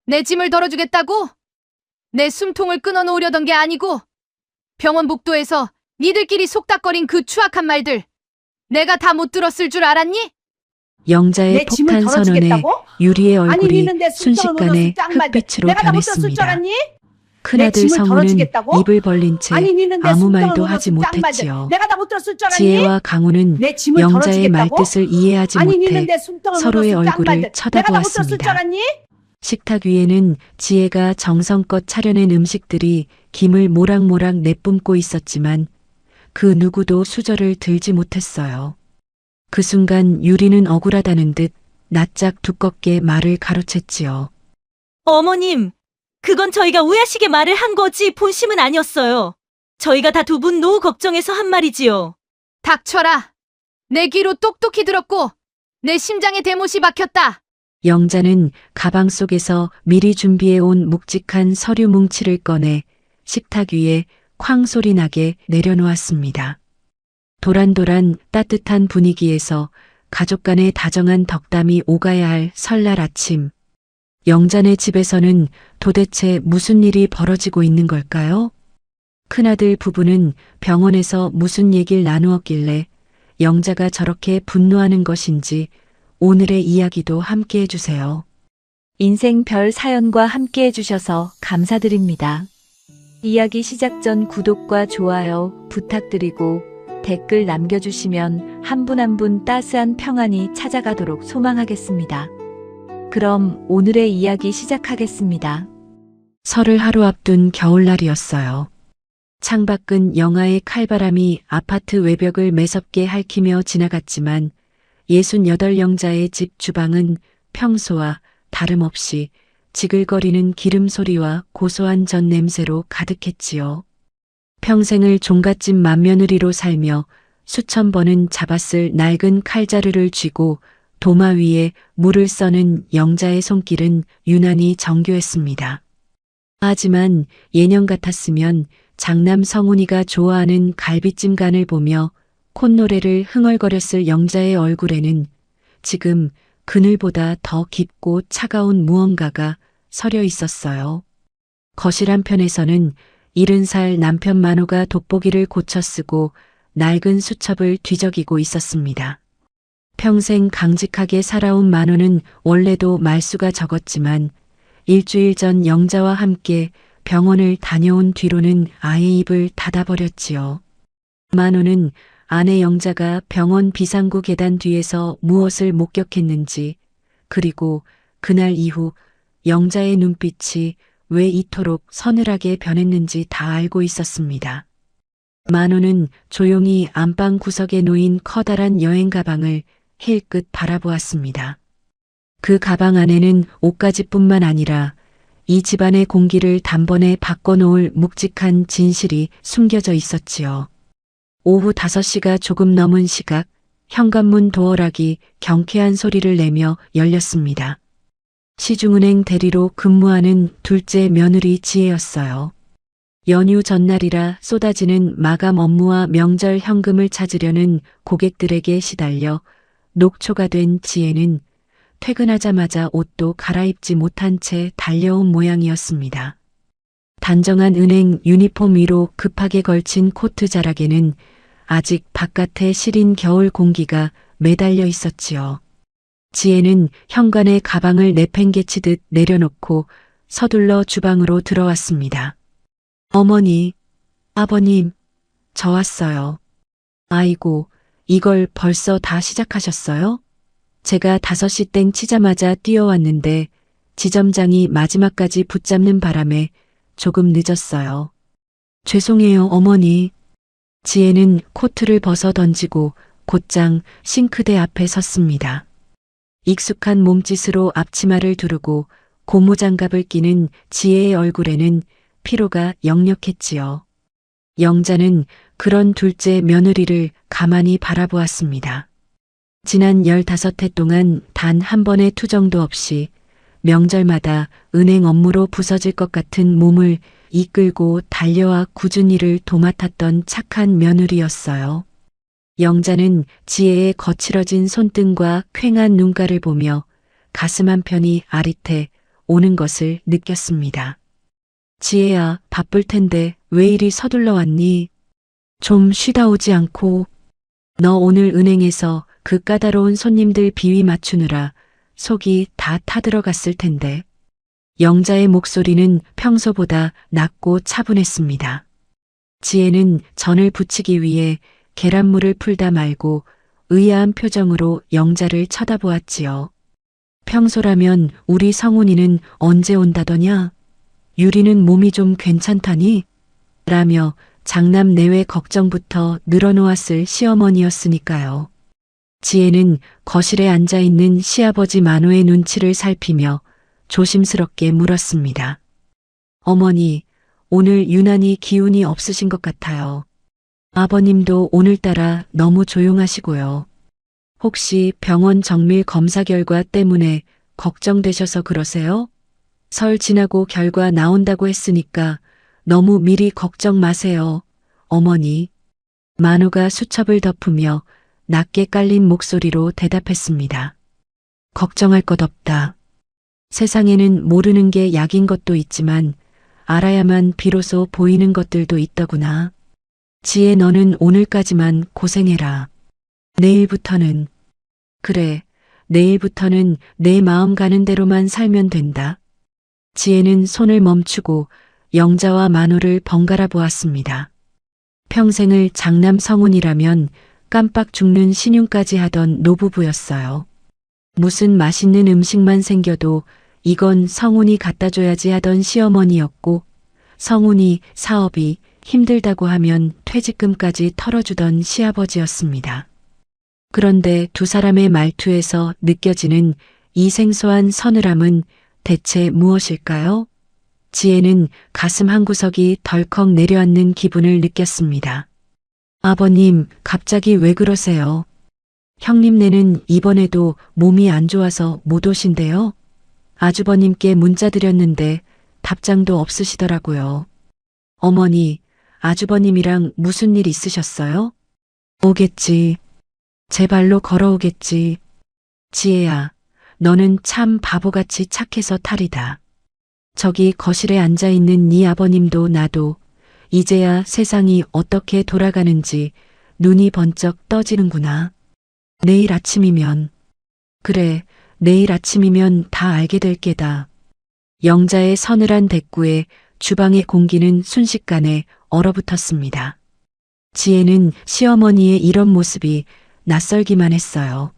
내 짐을 덜어주겠다고? 내 숨통을 끊어놓으려던 게 아니고 병원 복도에서 니들끼리 속닥거린 그 추악한 말들 내가 다 못 들었을 줄 알았니? 영자의 내 짐을 폭탄 선언에 덜어주겠다고? 유리의 아니 얼굴이 니는 내 숨통을 순식간에 눌러서 짱말들 흑빛으로 내가 다 못 들었을 줄 변했습니다. 알았니? 큰아들 짐을 성우는 덜어주겠다고? 입을 벌린 채 아니 니는 내 아무 숨통을 말도 눌러서 하지 짱말들 못했지요. 내가 다 못 들었을 줄 알았니? 지혜와 강우는 내 짐을 영자의 덜어주겠다고? 말뜻을 이해하지 아니 못해 니는 내 숨통을 서로의 눌러서 얼굴을 짱말들 내가 다 못 들었을 줄 쳐다보았습니다. 알았니? 식탁 위에는 지혜가 정성껏 차려낸 음식들이 김을 모락모락 내뿜고 있었지만 그 누구도 수저를 들지 못했어요. 그 순간 유리는 억울하다는 듯 낯짝 두껍게 말을 가로챘지요. 어머님, 그건 저희가 오야식에 말을 한 거지 본심은 아니었어요. 저희가 다 두 분 노후 걱정해서 한 말이지요. 닥쳐라. 내 귀로 똑똑히 들었고 내 심장에 대못이 박혔다. 영자는 가방 속에서 미리 준비해온 묵직한 서류 뭉치를 꺼내 식탁 위에 쾅 소리 나게 내려놓았습니다. 도란도란 따뜻한 분위기에서 가족 간의 다정한 덕담이 오가야 할 설날 아침. 영자네 집에서는 도대체 무슨 일이 벌어지고 있는 걸까요? 큰아들 부부는 병원에서 무슨 얘기를 나누었길래 영자가 저렇게 분노하는 것인지 오늘의 이야기도 함께 해주세요. 인생 별 사연과 함께 해주셔서 감사드립니다. 이야기 시작 전 구독과 좋아요 부탁드리고 댓글 남겨주시면 한 분 한 분 따스한 평안이 찾아가도록 소망하겠습니다. 그럼 오늘의 이야기 시작하겠습니다. 설을 하루 앞둔 겨울날이었어요. 창밖은 영하의 칼바람이 아파트 외벽을 매섭게 핥히며 지나갔지만 68영자의 집 주방은 평소와 다름없이 지글거리는 기름 소리와 고소한 전 냄새로 가득했지요. 평생을 종갓집 맏며느리로 살며 수천 번은 잡았을 낡은 칼자루를 쥐고 도마 위에 물을 써는 영자의 손길은 유난히 정교했습니다. 하지만 예년 같았으면 장남 성훈이가 좋아하는 갈비찜 간을 보며 콧노래를 흥얼거렸을 영자의 얼굴에는 지금 그늘보다 더 깊고 차가운 무언가가 서려 있었어요. 거실 한편에서는 70살 남편 만호가 돋보기를 고쳐 쓰고 낡은 수첩을 뒤적이고 있었습니다. 평생 강직하게 살아온 만호는 원래도 말수가 적었지만 일주일 전 영자와 함께 병원을 다녀온 뒤로는 아예 입을 닫아버렸지요. 만호는 아내 영자가 병원 비상구 계단 뒤에서 무엇을 목격했는지, 그리고 그날 이후 영자의 눈빛이 왜 이토록 서늘하게 변했는지 다 알고 있었습니다. 만호는 조용히 안방 구석에 놓인 커다란 여행 가방을 힐끗 바라보았습니다. 그 가방 안에는 옷가지뿐만 아니라 이 집안의 공기를 단번에 바꿔놓을 묵직한 진실이 숨겨져 있었지요. 오후 5시가 조금 넘은 시각, 현관문 도어락이 경쾌한 소리를 내며 열렸습니다. 시중은행 대리로 근무하는 둘째 며느리 지혜였어요. 연휴 전날이라 쏟아지는 마감 업무와 명절 현금을 찾으려는 고객들에게 시달려 녹초가 된 지혜는 퇴근하자마자 옷도 갈아입지 못한 채 달려온 모양이었습니다. 단정한 은행 유니폼 위로 급하게 걸친 코트 자락에는 아직 바깥의 시린 겨울 공기가 매달려 있었지요. 지혜는 현관에 가방을 내팽개치듯 내려놓고 서둘러 주방으로 들어왔습니다. 어머니, 아버님, 저 왔어요. 아이고, 이걸 벌써 다 시작하셨어요? 제가 5시 땡 치자마자 뛰어왔는데 지점장이 마지막까지 붙잡는 바람에 조금 늦었어요. 죄송해요, 어머니. 지혜는 코트를 벗어 던지고 곧장 싱크대 앞에 섰습니다. 익숙한 몸짓으로 앞치마를 두르고 고무장갑을 끼는 지혜의 얼굴에는 피로가 역력했지요. 영자는 그런 둘째 며느리를 가만히 바라보았습니다. 지난 15해 동안 단 한 번의 투정도 없이 명절마다 은행 업무로 부서질 것 같은 몸을 이끌고 달려와 굳은 일을 도맡았던 착한 며느리였어요. 영자는 지혜의 거칠어진 손등과 퀭한 눈가를 보며 가슴 한편이 아릿해 오는 것을 느꼈습니다. 지혜야, 바쁠 텐데 왜 이리 서둘러 왔니? 좀 쉬다 오지 않고. 너 오늘 은행에서 그 까다로운 손님들 비위 맞추느라 속이 다 타들어갔을 텐데. 영자의 목소리는 평소보다 낮고 차분했습니다. 지혜는 전을 부치기 위해 계란물을 풀다 말고 의아한 표정으로 영자를 쳐다보았지요. 평소라면 우리 성훈이는 언제 온다더냐? 유리는 몸이 좀 괜찮다니? 라며 장남 내외 걱정부터 늘어놓았을 시어머니였으니까요. 지혜는 거실에 앉아있는 시아버지 만호의 눈치를 살피며 조심스럽게 물었습니다. 어머니, 오늘 유난히 기운이 없으신 것 같아요. 아버님도 오늘따라 너무 조용하시고요. 혹시 병원 정밀 검사 결과 때문에 걱정되셔서 그러세요? 설 지나고 결과 나온다고 했으니까 너무 미리 걱정 마세요, 어머니. 만호가 수첩을 덮으며 낮게 깔린 목소리로 대답했습니다. 걱정할 것 없다. 세상에는 모르는 게 약인 것도 있지만 알아야만 비로소 보이는 것들도 있더구나. 지혜, 너는 오늘까지만 고생해라. 내일부터는, 그래, 내일부터는 내 마음 가는 대로만 살면 된다. 지혜는 손을 멈추고 영자와 만호를 번갈아 보았습니다. 평생을 장남 성훈이라면 깜빡 죽는 신용까지 하던 노부부였어요. 무슨 맛있는 음식만 생겨도 이건 성훈이 갖다 줘야지 하던 시어머니였고, 성훈이 사업이 힘들다고 하면 퇴직금까지 털어주던 시아버지였습니다. 그런데 두 사람의 말투에서 느껴지는 이 생소한 서늘함은 대체 무엇일까요? 지혜는 가슴 한구석이 덜컥 내려앉는 기분을 느꼈습니다. 아버님, 갑자기 왜 그러세요? 형님네는 이번에도 몸이 안 좋아서 못 오신대요? 아주버님께 문자 드렸는데 답장도 없으시더라고요. 어머니, 아주버님이랑 무슨 일 있으셨어요? 오겠지. 제 발로 걸어오겠지. 지혜야, 너는 참 바보같이 착해서 탈이다. 저기 거실에 앉아있는 네 아버님도 나도 이제야 세상이 어떻게 돌아가는지 눈이 번쩍 떠지는구나. 내일 아침이면, 그래, 내일 아침이면 다 알게 될 게다. 영자의 서늘한 대꾸에 주방의 공기는 순식간에 얼어붙었습니다. 지혜는 시어머니의 이런 모습이 낯설기만 했어요.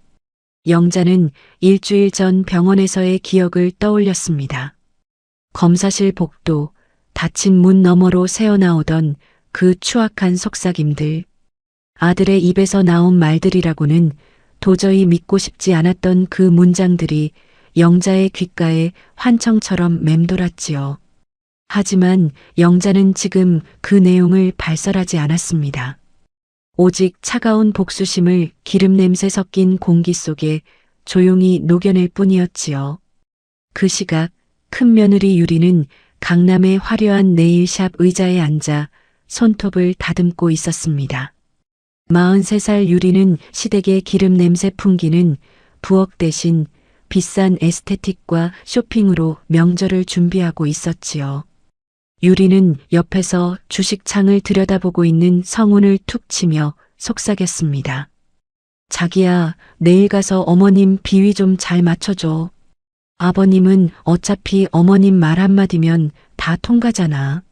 영자는 일주일 전 병원에서의 기억을 떠올렸습니다. 검사실 복도, 닫힌 문 너머로 새어나오던 그 추악한 속삭임들. 아들의 입에서 나온 말들이라고는 도저히 믿고 싶지 않았던 그 문장들이 영자의 귓가에 환청처럼 맴돌았지요. 하지만 영자는 지금 그 내용을 발설하지 않았습니다. 오직 차가운 복수심을 기름 냄새 섞인 공기 속에 조용히 녹여낼 뿐이었지요. 그 시각 큰 며느리 유리는 강남의 화려한 네일샵 의자에 앉아 손톱을 다듬고 있었습니다. 43살 유리는 시댁의 기름 냄새 풍기는 부엌 대신 비싼 에스테틱과 쇼핑으로 명절을 준비하고 있었지요. 유리는 옆에서 주식창을 들여다보고 있는 성훈을 툭 치며 속삭였습니다. 자기야, 내일 가서 어머님 비위 좀 잘 맞춰줘. 아버님은 어차피 어머님 말 한마디면 다 통과잖아.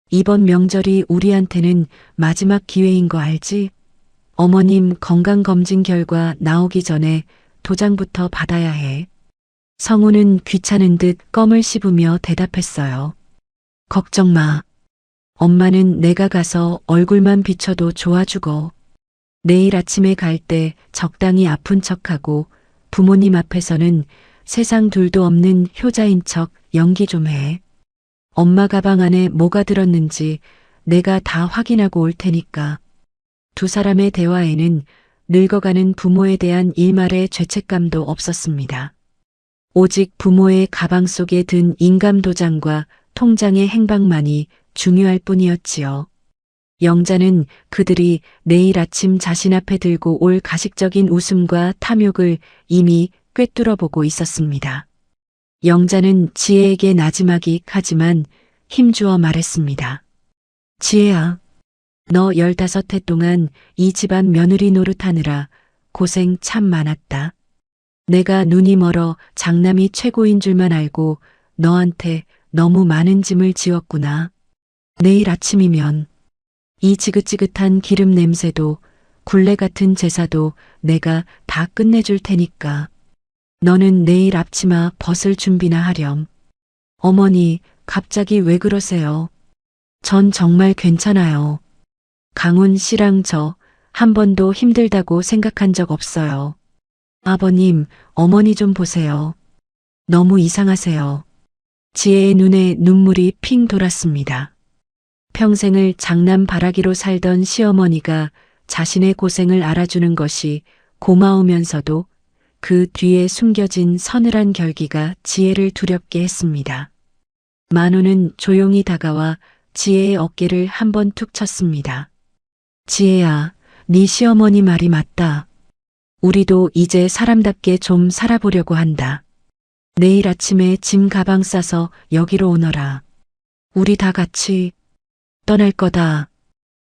이번 명절이 우리한테는 마지막 기회인 거 알지? 어머님 건강검진 결과 나오기 전에 도장부터 받아야 해. 성훈은 귀찮은 듯 껌을 씹으며 대답했어요. 걱정 마. 엄마는 내가 가서 얼굴만 비춰도 좋아주고, 내일 아침에 갈 때 적당히 아픈 척하고 부모님 앞에서는 세상 둘도 없는 효자인 척 연기 좀 해. 엄마 가방 안에 뭐가 들었는지 내가 다 확인하고 올 테니까. 두 사람의 대화에는 늙어가는 부모에 대한 일말의 죄책감도 없었습니다. 오직 부모의 가방 속에 든 인감도장과 통장의 행방만이 중요할 뿐이었지요. 영자는 그들이 내일 아침 자신 앞에 들고 올 가식적인 웃음과 탐욕을 이미 꿰뚫어 보고 있었습니다. 영자는 지혜에게 나지막이 하지만 힘주어 말했습니다. 지혜야, 너 15해 동안 이 집안 며느리 노릇하느라 고생 참 많았다. 내가 눈이 멀어 장남이 최고인 줄만 알고 너한테 너무 많은 짐을 지웠구나. 내일 아침이면 이 지긋지긋한 기름 냄새도 굴레 같은 제사도 내가 다 끝내줄 테니까. 너는 내일 앞치마 벗을 준비나 하렴. 어머니, 갑자기 왜 그러세요? 전 정말 괜찮아요. 강훈 씨랑 저 한 번도 힘들다고 생각한 적 없어요. 아버님, 어머니 좀 보세요. 너무 이상하세요. 지혜의 눈에 눈물이 핑 돌았습니다. 평생을 장남 바라기로 살던 시어머니가 자신의 고생을 알아주는 것이 고마우면서도 그 뒤에 숨겨진 서늘한 결기가 지혜를 두렵게 했습니다. 만우는 조용히 다가와 지혜의 어깨를 한번 툭 쳤습니다. 지혜야, 네 시어머니 말이 맞다. 우리도 이제 사람답게 좀 살아보려고 한다. 내일 아침에 짐 가방 싸서 여기로 오너라. 우리 다 같이 떠날 거다.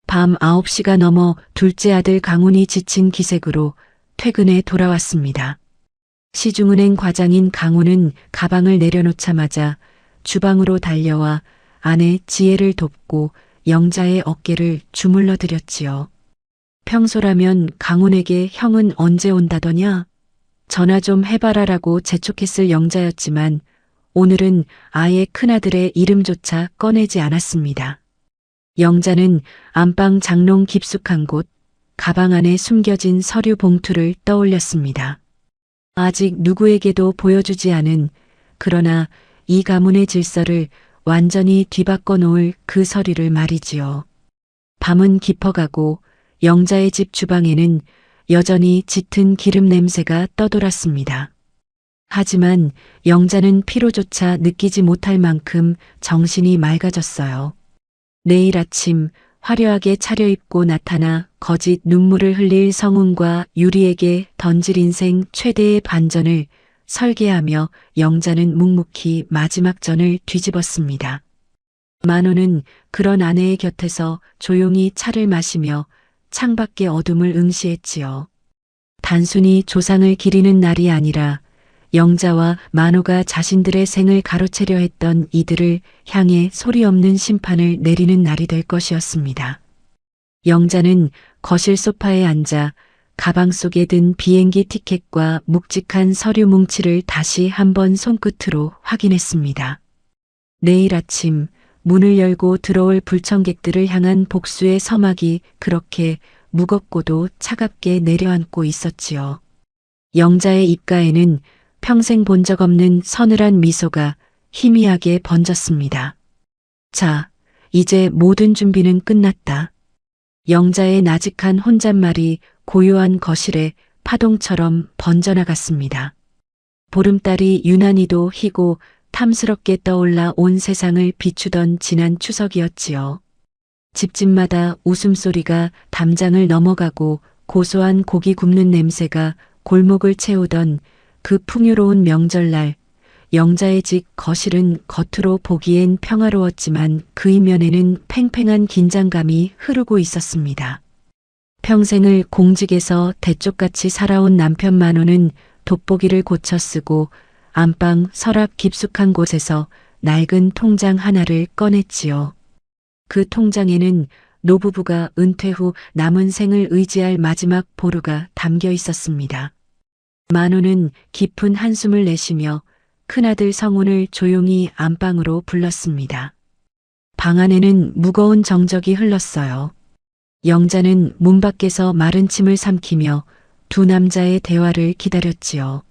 밤 9시가 넘어 둘째 아들 강훈이 지친 기색으로 퇴근에 돌아왔습니다. 시중은행 과장인 강훈은 가방을 내려놓자마자 주방으로 달려와 아내 지혜를 돕고 영자의 어깨를 주물러 드렸지요. 평소라면 강훈에게 형은 언제 온다더냐? 전화 좀 해봐라라고 재촉했을 영자였지만 오늘은 아예 큰아들의 이름조차 꺼내지 않았습니다. 영자는 안방 장롱 깊숙한 곳, 가방 안에 숨겨진 서류 봉투를 떠올렸습니다. 아직 누구에게도 보여주지 않은, 그러나 이 가문의 질서를 완전히 뒤바꿔 놓을 그 서류를 말이지요. 밤은 깊어가고 영자의 집 주방에는 여전히 짙은 기름 냄새가 떠돌았습니다. 하지만 영자는 피로조차 느끼지 못할 만큼 정신이 맑아졌어요. 내일 아침 화려하게 차려입고 나타나 거짓 눈물을 흘릴 성훈과 유리에게 던질 인생 최대의 반전을 설계하며 영자는 묵묵히 마지막 전을 뒤집었습니다. 만호는 그런 아내의 곁에서 조용히 차를 마시며 창밖의 어둠을 응시했지요. 단순히 조상을 기리는 날이 아니라 영자와 만호가 자신들의 생을 가로채려 했던 이들을 향해 소리 없는 심판을 내리는 날이 될 것이었습니다. 영자는 거실 소파에 앉아 가방 속에 든 비행기 티켓과 묵직한 서류 뭉치를 다시 한번 손끝으로 확인했습니다. 내일 아침 문을 열고 들어올 불청객들을 향한 복수의 서막이 그렇게 무겁고도 차갑게 내려앉고 있었지요. 영자의 입가에는 평생 본 적 없는 서늘한 미소가 희미하게 번졌습니다. 자, 이제 모든 준비는 끝났다. 영자의 나직한 혼잣말이 고요한 거실에 파동처럼 번져나갔습니다. 보름달이 유난히도 희고 탐스럽게 떠올라 온 세상을 비추던 지난 추석이었지요. 집집마다 웃음소리가 담장을 넘어가고 고소한 고기 굽는 냄새가 골목을 채우던 그 풍요로운 명절날, 영자의 집 거실은 겉으로 보기엔 평화로웠지만 그 이면에는 팽팽한 긴장감이 흐르고 있었습니다. 평생을 공직에서 대쪽같이 살아온 남편 만호는 돋보기를 고쳐 쓰고 안방 서랍 깊숙한 곳에서 낡은 통장 하나를 꺼냈지요. 그 통장에는 노부부가 은퇴 후 남은 생을 의지할 마지막 보루가 담겨 있었습니다. 만호는 깊은 한숨을 내쉬며 큰아들 성훈을 조용히 안방으로 불렀습니다. 방 안에는 무거운 정적이 흘렀어요. 영자는 문 밖에서 마른 침을 삼키며 두 남자의 대화를 기다렸지요.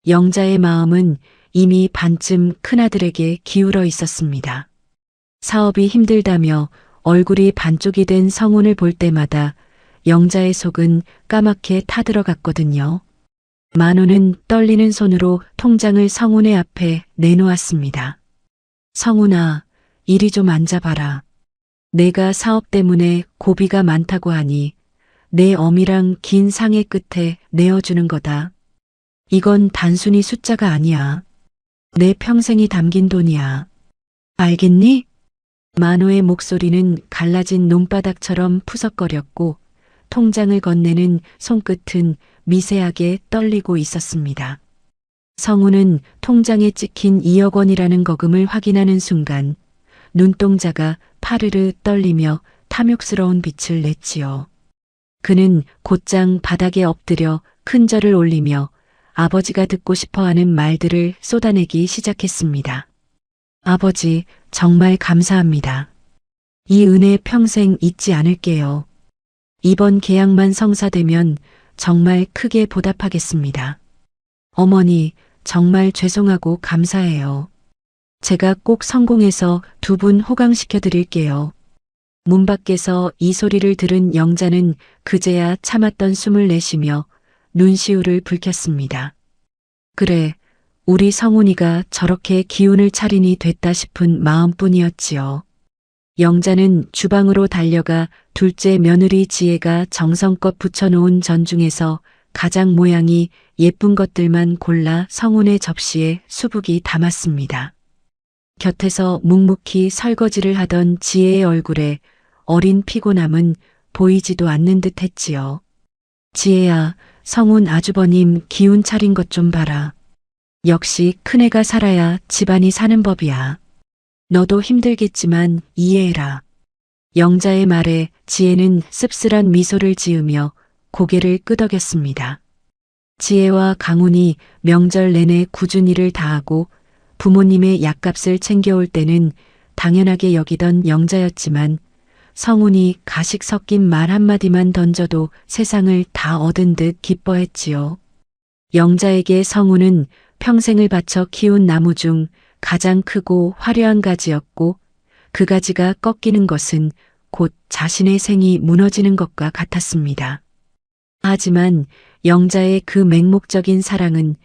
영자의 마음은 이미 반쯤 큰아들에게 기울어 있었습니다. 사업이 힘들다며 얼굴이 반쪽이 된 성훈을 볼 때마다 영자의 속은 까맣게 타들어갔거든요. 만호는 떨리는 손으로 통장을 성훈의 앞에 내놓았습니다. 성훈아, 이리 좀 앉아봐라. 내가 사업 때문에 고비가 많다고 하니 내 어미랑 긴 상해 끝에 내어주는 거다. 이건 단순히 숫자가 아니야. 내 평생이 담긴 돈이야. 알겠니? 만호의 목소리는 갈라진 논바닥처럼 푸석거렸고 통장을 건네는 손끝은 미세하게 떨리고 있었습니다. 성우는 통장에 찍힌 2억 원이라는 거금을 확인하는 순간 눈동자가 파르르 떨리며 탐욕스러운 빛을 냈지요. 그는 곧장 바닥에 엎드려 큰 절을 올리며 아버지가 듣고 싶어하는 말들을 쏟아내기 시작했습니다. 아버지, 정말 감사합니다. 이 은혜 평생 잊지 않을게요. 이번 계약만 성사되면 정말 크게 보답하겠습니다. 어머니, 정말 죄송하고 감사해요. 제가 꼭 성공해서 두 분 호강시켜 드릴게요. 문 밖에서 이 소리를 들은 영자는 그제야 참았던 숨을 내쉬며 눈시울을 붉혔습니다. 그래, 우리 성훈이가 저렇게 기운을 차리니 됐다 싶은 마음뿐이었지요. 영자는 주방으로 달려가 둘째 며느리 지혜가 정성껏 부쳐놓은 전 중에서 가장 모양이 예쁜 것들만 골라 성훈의 접시에 수북이 담았습니다. 곁에서 묵묵히 설거지를 하던 지혜의 얼굴에 어린 피곤함은 보이지도 않는 듯 했지요. 지혜야, 성훈 아주버님 기운 차린 것 좀 봐라. 역시 큰애가 살아야 집안이 사는 법이야. 너도 힘들겠지만 이해해라. 영자의 말에 지혜는 씁쓸한 미소를 지으며 고개를 끄덕였습니다. 지혜와 강훈이 명절 내내 꾸준히 일을 다하고 부모님의 약값을 챙겨올 때는 당연하게 여기던 영자였지만 성훈이 가식 섞인 말 한마디만 던져도 세상을 다 얻은 듯 기뻐했지요. 영자에게 성훈은 평생을 바쳐 키운 나무 중 가장 크고 화려한 가지였고 그 가지가 꺾이는 것은 곧 자신의 생이 무너지는 것과 같았습니다. 하지만 영자의 그 맹목적인 사랑은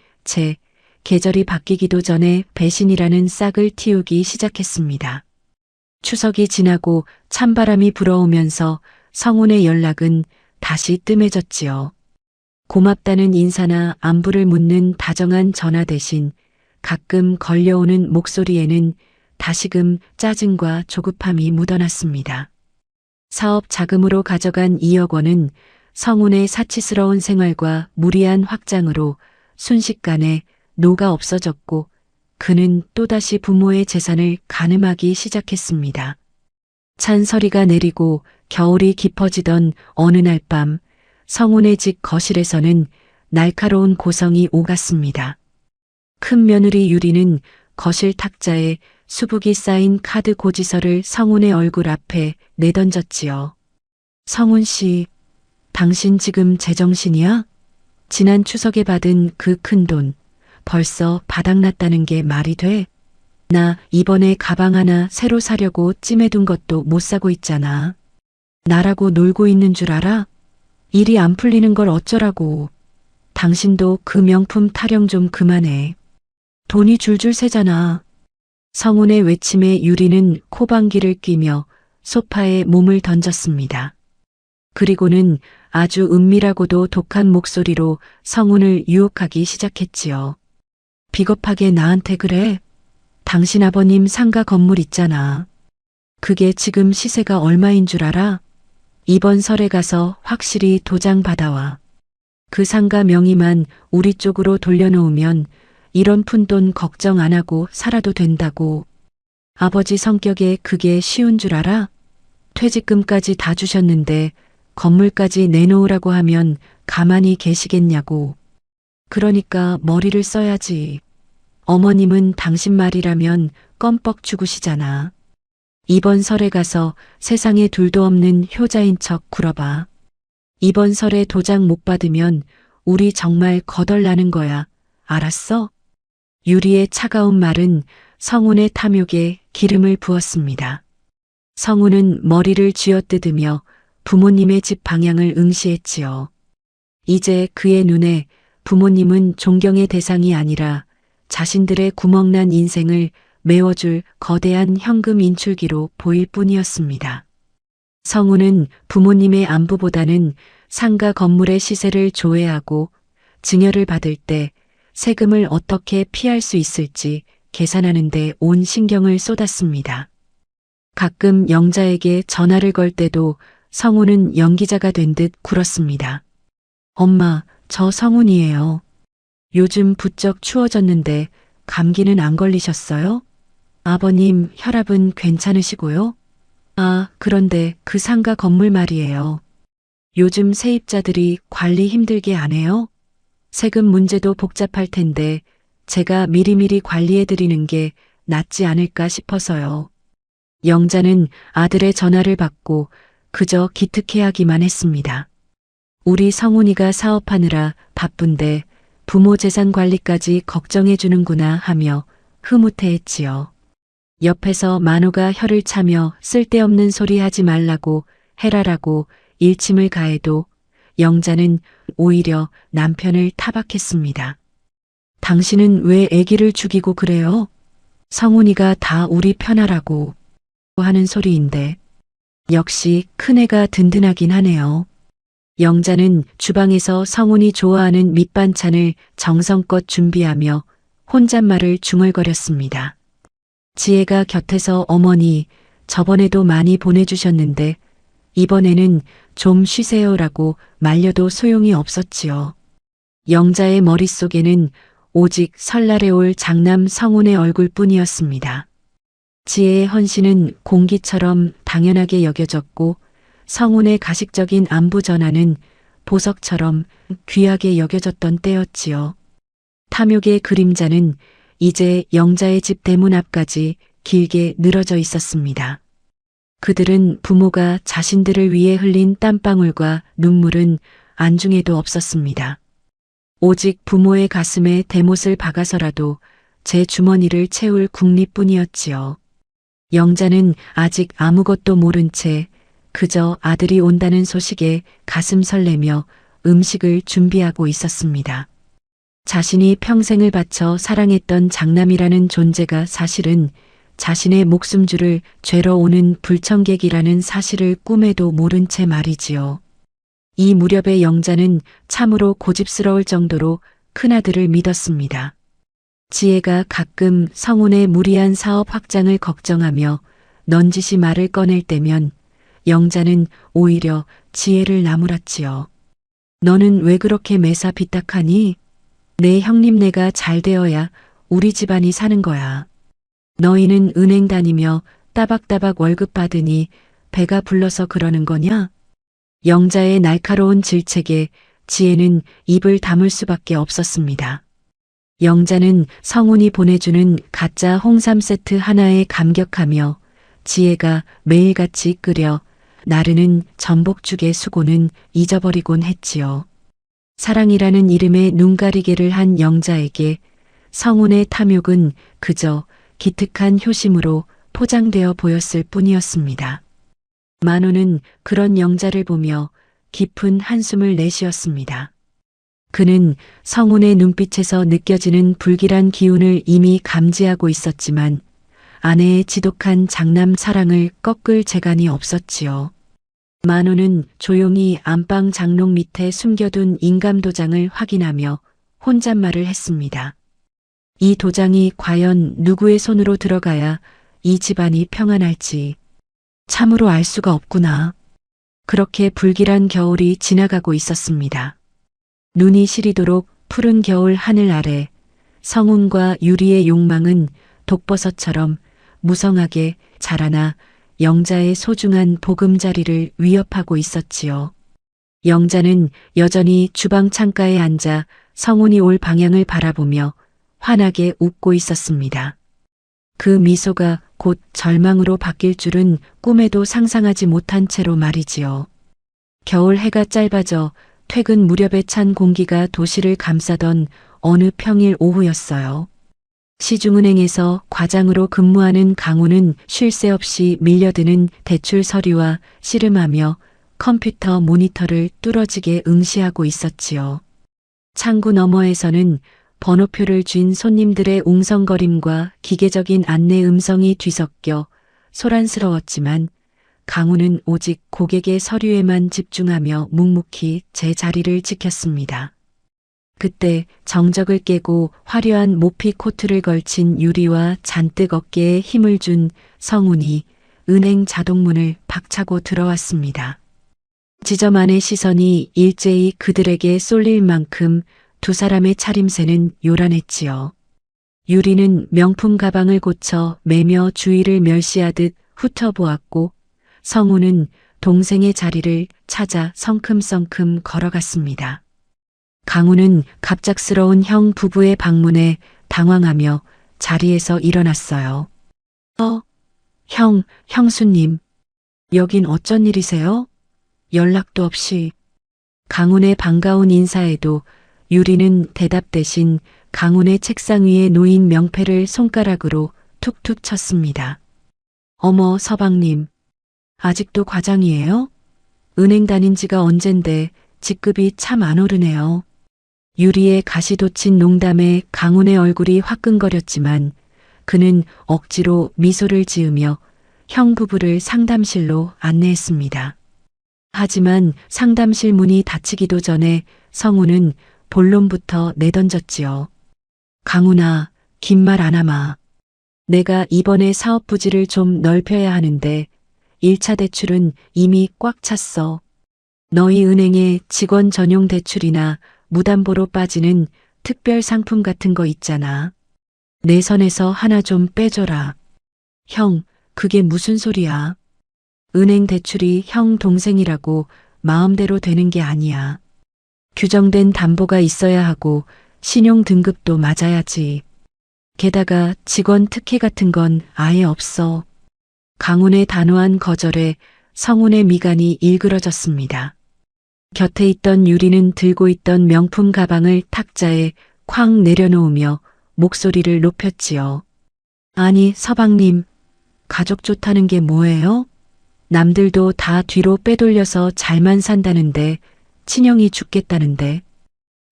계절이 바뀌기도 전에 배신이라는 싹을 틔우기 시작했습니다. 추석이 지나고 찬바람이 불어오면서 성훈의 연락은 다시 뜸해졌지요. 고맙다는 인사나 안부를 묻는 다정한 전화 대신 가끔 걸려오는 목소리에는 다시금 짜증과 조급함이 묻어났습니다. 사업 자금으로 가져간 2억 원은 성훈의 사치스러운 생활과 무리한 확장으로 순식간에 녹아 없어졌고 그는 또다시 부모의 재산을 가늠하기 시작했습니다. 찬서리가 내리고 겨울이 깊어지던 어느 날 밤 성훈의 집 거실에서는 날카로운 고성이 오갔습니다. 큰 며느리 유리는 거실 탁자에 수북이 쌓인 카드 고지서를 성훈의 얼굴 앞에 내던졌지요. 성훈 씨, 당신 지금 제정신이야? 지난 추석에 받은 그 큰 돈 벌써 바닥났다는 게 말이 돼? 나 이번에 가방 하나 새로 사려고 찜해둔 것도 못 사고 있잖아. 나라고 놀고 있는 줄 알아? 일이 안 풀리는 걸 어쩌라고. 당신도 그 명품 타령 좀 그만해. 돈이 줄줄 새잖아. 성훈의 외침에 유리는 코방귀를 뀌며 소파에 몸을 던졌습니다. 그리고는 아주 은밀하고도 독한 목소리로 성훈을 유혹하기 시작했지요. 비겁하게 나한테 그래? 당신 아버님 상가 건물 있잖아. 그게 지금 시세가 얼마인 줄 알아? 이번 설에 가서 확실히 도장 받아와. 그 상가 명의만 우리 쪽으로 돌려놓으면 이런 푼돈 걱정 안 하고 살아도 된다고. 아버지 성격에 그게 쉬운 줄 알아? 퇴직금까지 다 주셨는데 건물까지 내놓으라고 하면 가만히 계시겠냐고. 그러니까 머리를 써야지. 어머님은 당신 말이라면 껌뻑 죽으시잖아. 이번 설에 가서 세상에 둘도 없는 효자인 척 굴어봐. 이번 설에 도장 못 받으면 우리 정말 거덜나는 거야. 알았어? 유리의 차가운 말은 성훈의 탐욕에 기름을 부었습니다. 성훈은 머리를 쥐어뜯으며 부모님의 집 방향을 응시했지요. 이제 그의 눈에 부모님은 존경의 대상이 아니라 자신들의 구멍난 인생을 메워줄 거대한 현금 인출기로 보일 뿐이었습니다. 성훈은 부모님의 안부보다는 상가 건물의 시세를 조회하고 증여를 받을 때 세금을 어떻게 피할 수 있을지 계산하는데 온 신경을 쏟았습니다. 가끔 영자에게 전화를 걸 때도 성우는 연기자가 된 듯 굴었습니다. 엄마, 저 성훈이에요. 요즘 부쩍 추워졌는데 감기는 안 걸리셨어요? 아버님, 혈압은 괜찮으시고요? 아, 그런데 그 상가 건물 말이에요. 요즘 세입자들이 관리 힘들게 안 해요? 세금 문제도 복잡할 텐데 제가 미리미리 관리해 드리는 게 낫지 않을까 싶어서요. 영자는 아들의 전화를 받고 그저 기특해하기만 했습니다. 우리 성훈이가 사업하느라 바쁜데 부모 재산 관리까지 걱정해 주는구나 하며 흐뭇해했지요. 옆에서 만호가 혀를 차며 쓸데없는 소리 하지 말라고 해라라고 일침을 가해도 영자는 오히려 남편을 타박했습니다. 당신은 왜 아기를 죽이고 그래요? 성훈이가 다 우리 편하라고 하는 소리인데 역시 큰애가 든든하긴 하네요. 영자는 주방에서 성훈이 좋아하는 밑반찬을 정성껏 준비하며 혼잣말을 중얼거렸습니다. 지혜가 곁에서 어머니, 저번에도 많이 보내주셨는데 이번에는 좀 쉬세요라고 말려도 소용이 없었지요. 영자의 머릿속에는 오직 설날에 올 장남 성훈의 얼굴뿐이었습니다. 지혜의 헌신은 공기처럼 당연하게 여겨졌고 성훈의 가식적인 안부 전화는 보석처럼 귀하게 여겨졌던 때였지요. 탐욕의 그림자는 이제 영자의 집 대문 앞까지 길게 늘어져 있었습니다. 그들은 부모가 자신들을 위해 흘린 땀방울과 눈물은 안중에도 없었습니다. 오직 부모의 가슴에 대못을 박아서라도 제 주머니를 채울 국리뿐이었지요. 영자는 아직 아무것도 모른 채 그저 아들이 온다는 소식에 가슴 설레며 음식을 준비하고 있었습니다. 자신이 평생을 바쳐 사랑했던 장남이라는 존재가 사실은 자신의 목숨줄을 죄러 오는 불청객이라는 사실을 꿈에도 모른 채 말이지요. 이 무렵의 영자는 참으로 고집스러울 정도로 큰아들을 믿었습니다. 지혜가 가끔 성훈의 무리한 사업 확장을 걱정하며 넌지시 말을 꺼낼 때면 영자는 오히려 지혜를 나무랐지요. 너는 왜 그렇게 매사 삐딱하니? 내 형님네가 잘 되어야 우리 집안이 사는 거야. 너희는 은행 다니며 따박따박 월급 받으니 배가 불러서 그러는 거냐? 영자의 날카로운 질책에 지혜는 입을 다물 수밖에 없었습니다. 영자는 성훈이 보내주는 가짜 홍삼 세트 하나에 감격하며 지혜가 매일같이 끓여 나르는 전복죽의 수고는 잊어버리곤 했지요. 사랑이라는 이름의 눈가리개를 한 영자에게 성훈의 탐욕은 그저 기특한 효심으로 포장되어 보였을 뿐이었습니다. 만호는 그런 영자를 보며 깊은 한숨을 내쉬었습니다. 그는 성훈의 눈빛에서 느껴지는 불길한 기운을 이미 감지하고 있었지만 아내의 지독한 장남 사랑을 꺾을 재간이 없었지요. 만호는 조용히 안방 장롱 밑에 숨겨둔 인감도장을 확인하며 혼잣말을 했습니다. 이 도장이 과연 누구의 손으로 들어가야 이 집안이 평안할지 참으로 알 수가 없구나. 그렇게 불길한 겨울이 지나가고 있었습니다. 눈이 시리도록 푸른 겨울 하늘 아래 성훈과 유리의 욕망은 독버섯처럼 무성하게 자라나 영자의 소중한 보금자리를 위협하고 있었지요. 영자는 여전히 주방 창가에 앉아 성훈이 올 방향을 바라보며 환하게 웃고 있었습니다. 그 미소가 곧 절망으로 바뀔 줄은 꿈에도 상상하지 못한 채로 말이지요. 겨울 해가 짧아져 퇴근 무렵에 찬 공기가 도시를 감싸던 어느 평일 오후였어요. 시중은행에서 과장으로 근무하는 강우는 쉴 새 없이 밀려드는 대출 서류와 씨름하며 컴퓨터 모니터를 뚫어지게 응시하고 있었지요. 창구 너머에서는 번호표를 쥔 손님들의 웅성거림과 기계적인 안내 음성이 뒤섞여 소란스러웠지만 강우는 오직 고객의 서류에만 집중하며 묵묵히 제 자리를 지켰습니다. 그때 정적을 깨고 화려한 모피 코트를 걸친 유리와 잔뜩 어깨에 힘을 준 성운이 은행 자동문을 박차고 들어왔습니다. 지점 안의 시선이 일제히 그들에게 쏠릴 만큼 두 사람의 차림새는 요란했지요. 유리는 명품 가방을 고쳐 매며 주위를 멸시하듯 훑어보았고 성우는 동생의 자리를 찾아 성큼성큼 걸어갔습니다. 강우는 갑작스러운 형 부부의 방문에 당황하며 자리에서 일어났어요. 형수님, 여긴 어쩐 일이세요? 연락도 없이. 강훈의 반가운 인사에도 유리는 대답 대신 강훈의 책상 위에 놓인 명패를 손가락으로 툭툭 쳤습니다. 어머, 서방님. 아직도 과장이에요? 은행 다닌 지가 언젠데 직급이 참 안 오르네요. 유리의 가시돋친 농담에 강훈의 얼굴이 화끈거렸지만 그는 억지로 미소를 지으며 형 부부를 상담실로 안내했습니다. 하지만 상담실 문이 닫히기도 전에 성우는 본론부터 내던졌지요. 강훈아, 긴 말 안 하마. 내가 이번에 사업 부지를 좀 넓혀야 하는데 1차 대출은 이미 꽉 찼어. 너희 은행에 직원 전용 대출이나 무담보로 빠지는 특별 상품 같은 거 있잖아. 내 선에서 하나 좀 빼줘라. 형, 그게 무슨 소리야? 은행 대출이 형 동생이라고 마음대로 되는 게 아니야. 규정된 담보가 있어야 하고 신용 등급도 맞아야지. 게다가 직원 특혜 같은 건 아예 없어. 강훈의 단호한 거절에 성훈의 미간이 일그러졌습니다. 곁에 있던 유리는 들고 있던 명품 가방을 탁자에 쾅 내려놓으며 목소리를 높였지요. 아니, 서방님, 가족 좋다는 게 뭐예요? 남들도 다 뒤로 빼돌려서 잘만 산다는데 친형이 죽겠다는데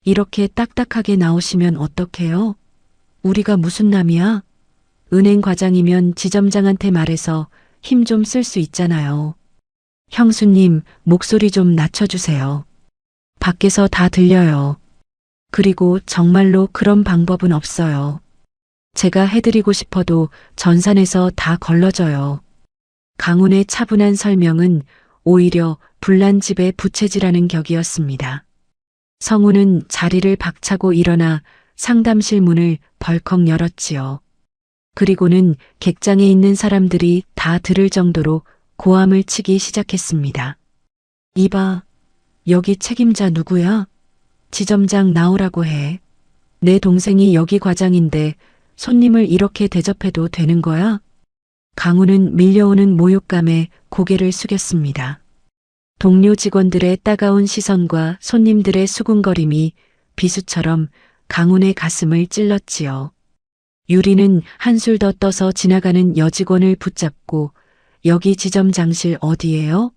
이렇게 딱딱하게 나오시면 어떡해요? 우리가 무슨 남이야? 은행 과장이면 지점장한테 말해서 힘 좀 쓸 수 있잖아요. 형수님, 목소리 좀 낮춰주세요. 밖에서 다 들려요. 그리고 정말로 그런 방법은 없어요. 제가 해드리고 싶어도 전산에서 다 걸러져요. 강훈의 차분한 설명은 오히려 불난집의 부채질하는 격이었습니다. 성우는 자리를 박차고 일어나 상담실 문을 벌컥 열었지요. 그리고는 객장에 있는 사람들이 다 들을 정도로 고함을 치기 시작했습니다. 이봐, 여기 책임자 누구야? 지점장 나오라고 해. 내 동생이 여기 과장인데 손님을 이렇게 대접해도 되는 거야? 강훈은 밀려오는 모욕감에 고개를 숙였습니다. 동료 직원들의 따가운 시선과 손님들의 수군거림이 비수처럼 강훈의 가슴을 찔렀지요. 유리는 한술 더 떠서 지나가는 여직원을 붙잡고 여기 지점장실 어디예요?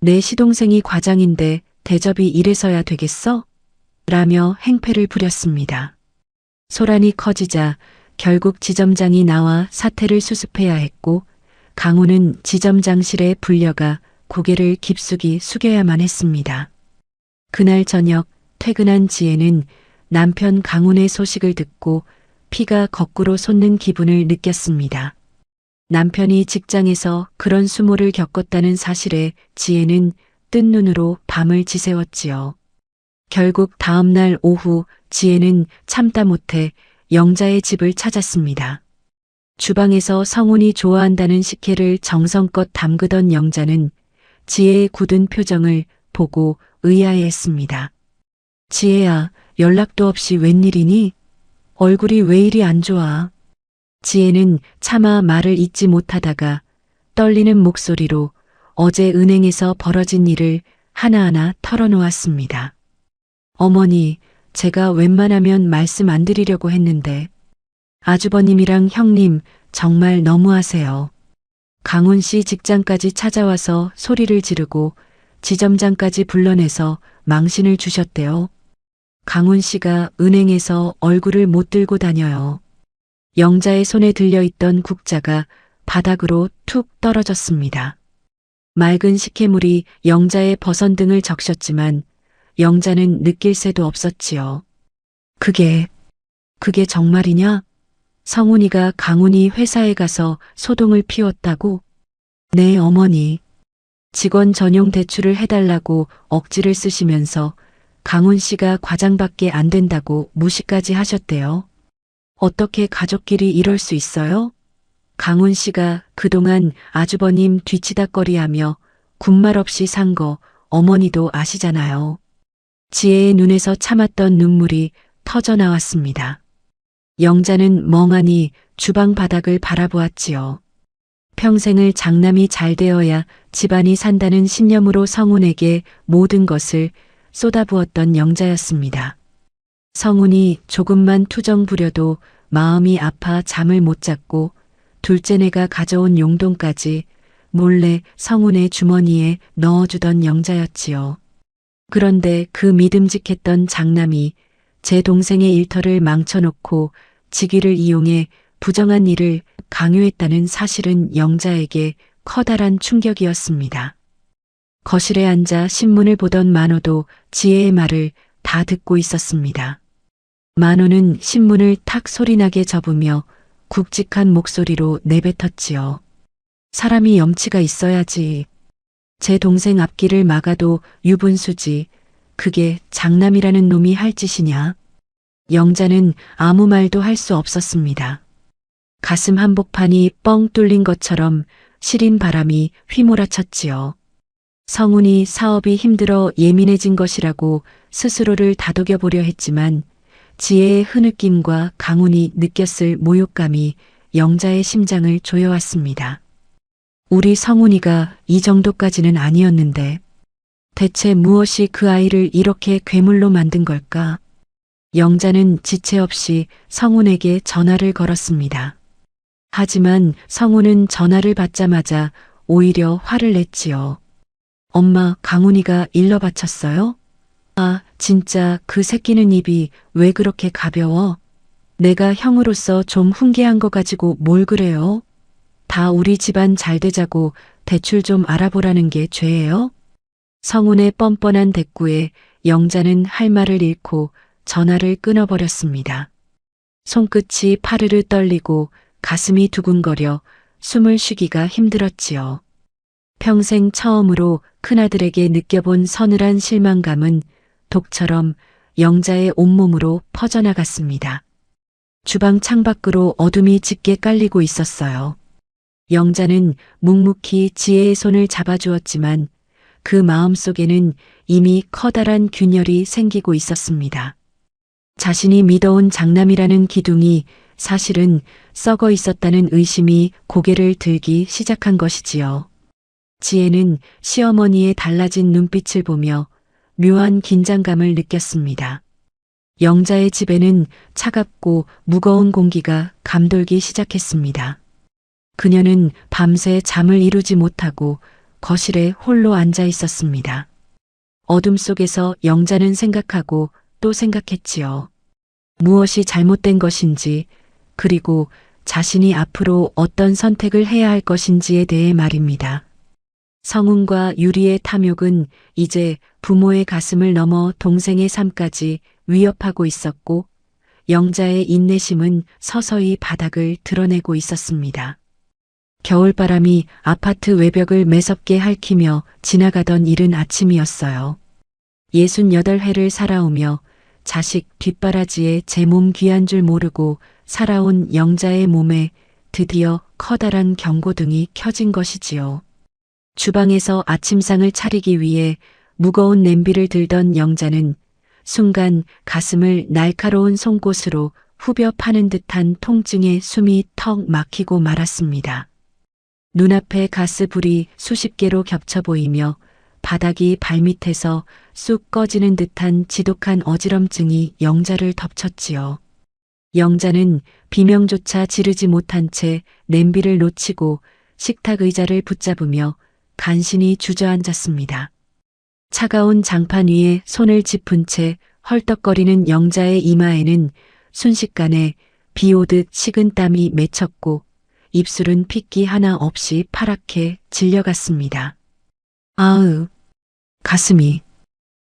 내 시동생이 과장인데 대접이 이래서야 되겠어? 라며 행패를 부렸습니다. 소란이 커지자 결국 지점장이 나와 사태를 수습해야 했고 강훈은 지점장실에 불려가 고개를 깊숙이 숙여야만 했습니다. 그날 저녁 퇴근한 지혜는 남편 강훈의 소식을 듣고 피가 거꾸로 솟는 기분을 느꼈습니다. 남편이 직장에서 그런 수모를 겪었다는 사실에 지혜는 뜬 눈으로 밤을 지새웠지요. 결국 다음 날 오후 지혜는 참다 못해 영자의 집을 찾았습니다. 주방에서 성훈이 좋아한다는 식혜를 정성껏 담그던 영자는 지혜의 굳은 표정을 보고 의아해했습니다. 지혜야, 연락도 없이 웬일이니? 얼굴이 왜 이리 안 좋아? 지혜는 차마 말을 잇지 못하다가 떨리는 목소리로 어제 은행에서 벌어진 일을 하나하나 털어놓았습니다. 어머니, 제가 웬만하면 말씀 안 드리려고 했는데 아주버님이랑 형님 정말 너무하세요. 강훈 씨 직장까지 찾아와서 소리를 지르고 지점장까지 불러내서 망신을 주셨대요. 강훈 씨가 은행에서 얼굴을 못 들고 다녀요. 영자의 손에 들려있던 국자가 바닥으로 툭 떨어졌습니다. 맑은 식혜물이 영자의 버선등을 적셨지만 영자는 느낄 새도 없었지요. 그게 정말이냐? 성훈이가 강훈이 회사에 가서 소동을 피웠다고? 네, 어머니. 직원 전용 대출을 해달라고 억지를 쓰시면서 강훈 씨가 과장밖에 안 된다고 무시까지 하셨대요. 어떻게 가족끼리 이럴 수 있어요? 강훈 씨가 그동안 아주버님 뒤치다꺼리하며 군말 없이 산 거 어머니도 아시잖아요. 지혜의 눈에서 참았던 눈물이 터져 나왔습니다. 영자는 멍하니 주방 바닥을 바라보았지요. 평생을 장남이 잘 되어야 집안이 산다는 신념으로 성훈에게 모든 것을 쏟아부었던 영자였습니다. 성훈이 조금만 투정 부려도 마음이 아파 잠을 못 잤고 둘째네가 가져온 용돈까지 몰래 성훈의 주머니에 넣어주던 영자였지요. 그런데 그 믿음직했던 장남이 제 동생의 일터를 망쳐놓고 직위를 이용해 부정한 일을 강요했다는 사실은 영자에게 커다란 충격이었습니다. 거실에 앉아 신문을 보던 만호도 지혜의 말을 다 듣고 있었습니다. 만호는 신문을 탁 소리나게 접으며 굵직한 목소리로 내뱉었지요. 사람이 염치가 있어야지. 제 동생 앞길을 막아도 유분수지. 그게 장남이라는 놈이 할 짓이냐? 영자는 아무 말도 할 수 없었습니다. 가슴 한복판이 뻥 뚫린 것처럼 시린 바람이 휘몰아쳤지요. 성훈이 사업이 힘들어 예민해진 것이라고 스스로를 다독여 보려 했지만 지혜의 흐느낌과 강훈이 느꼈을 모욕감이 영자의 심장을 조여왔습니다. 우리 성훈이가 이 정도까지는 아니었는데 대체 무엇이 그 아이를 이렇게 괴물로 만든 걸까? 영자는 지체 없이 성훈에게 전화를 걸었습니다. 하지만 성훈은 전화를 받자마자 오히려 화를 냈지요. 엄마, 강훈이가 일러 바쳤어요? 아, 진짜 그 새끼는 입이 왜 그렇게 가벼워? 내가 형으로서 좀 훈계한 거 가지고 뭘 그래요? 다 우리 집안 잘 되자고 대출 좀 알아보라는 게 죄예요? 성훈의 뻔뻔한 대꾸에 영자는 할 말을 잃고 전화를 끊어버렸습니다. 손끝이 파르르 떨리고 가슴이 두근거려 숨을 쉬기가 힘들었지요. 평생 처음으로 큰아들에게 느껴본 서늘한 실망감은 독처럼 영자의 온몸으로 퍼져나갔습니다. 주방 창밖으로 어둠이 짙게 깔리고 있었어요. 영자는 묵묵히 지혜의 손을 잡아주었지만 그 마음속에는 이미 커다란 균열이 생기고 있었습니다. 자신이 믿어온 장남이라는 기둥이 사실은 썩어 있었다는 의심이 고개를 들기 시작한 것이지요. 지혜는 시어머니의 달라진 눈빛을 보며 묘한 긴장감을 느꼈습니다. 영자의 집에는 차갑고 무거운 공기가 감돌기 시작했습니다. 그녀는 밤새 잠을 이루지 못하고 거실에 홀로 앉아 있었습니다. 어둠 속에서 영자는 생각하고 또 생각했지요. 무엇이 잘못된 것인지, 그리고 자신이 앞으로 어떤 선택을 해야 할 것인지에 대해 말입니다. 성훈과 유리의 탐욕은 이제 부모의 가슴을 넘어 동생의 삶까지 위협하고 있었고, 영자의 인내심은 서서히 바닥을 드러내고 있었습니다. 겨울바람이 아파트 외벽을 매섭게 핥히며 지나가던 이른 아침이었어요. 68회를 살아오며 자식 뒷바라지에 제 몸 귀한 줄 모르고 살아온 영자의 몸에 드디어 커다란 경고등이 켜진 것이지요. 주방에서 아침상을 차리기 위해 무거운 냄비를 들던 영자는 순간 가슴을 날카로운 송곳으로 후벼 파는 듯한 통증에 숨이 턱 막히고 말았습니다. 눈앞에 가스불이 수십 개로 겹쳐 보이며 바닥이 발밑에서 쑥 꺼지는 듯한 지독한 어지럼증이 영자를 덮쳤지요. 영자는 비명조차 지르지 못한 채 냄비를 놓치고 식탁 의자를 붙잡으며 간신히 주저앉았습니다. 차가운 장판 위에 손을 짚은 채 헐떡거리는 영자의 이마에는 순식간에 비 오듯 식은 땀이 맺혔고 입술은 핏기 하나 없이 파랗게 질려갔습니다. 아으, 가슴이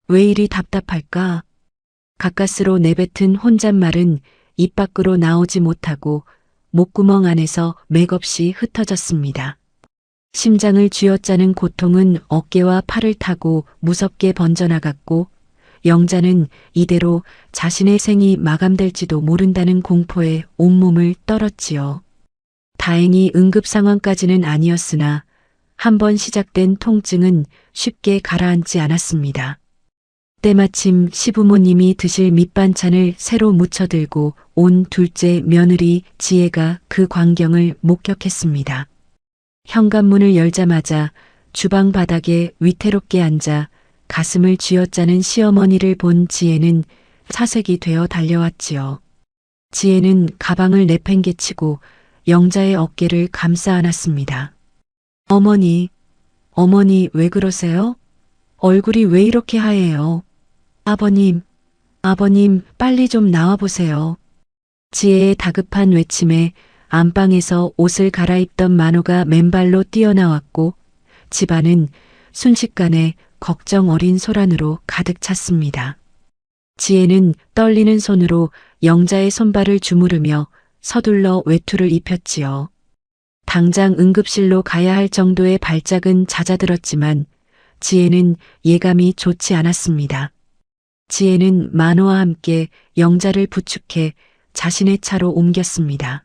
왜 이리 답답할까? 가까스로 내뱉은 혼잣말은 입 밖으로 나오지 못하고 목구멍 안에서 맥없이 흩어졌습니다. 심장을 쥐어짜는 고통은 어깨와 팔을 타고 무섭게 번져나갔고 영자는 이대로 자신의 생이 마감될지도 모른다는 공포에 온몸을 떨었지요. 다행히 응급 상황까지는 아니었으나 한번 시작된 통증은 쉽게 가라앉지 않았습니다. 때마침 시부모님이 드실 밑반찬을 새로 무쳐들고 온 둘째 며느리 지혜가 그 광경을 목격했습니다. 현관문을 열자마자 주방 바닥에 위태롭게 앉아 가슴을 쥐어짜는 시어머니를 본 지혜는 사색이 되어 달려왔지요. 지혜는 가방을 내팽개치고 영자의 어깨를 감싸 안았습니다. 어머니 왜 그러세요? 얼굴이 왜 이렇게 하얘요? 아버님 빨리 좀 나와보세요. 지혜의 다급한 외침에 안방에서 옷을 갈아입던 만호가 맨발로 뛰어나왔고 집안은 순식간에 걱정 어린 소란으로 가득 찼습니다. 지혜는 떨리는 손으로 영자의 손발을 주무르며 서둘러 외투를 입혔지요. 당장 응급실로 가야 할 정도의 발작은 잦아들었지만 지혜는 예감이 좋지 않았습니다. 지혜는 만호와 함께 영자를 부축해 자신의 차로 옮겼습니다.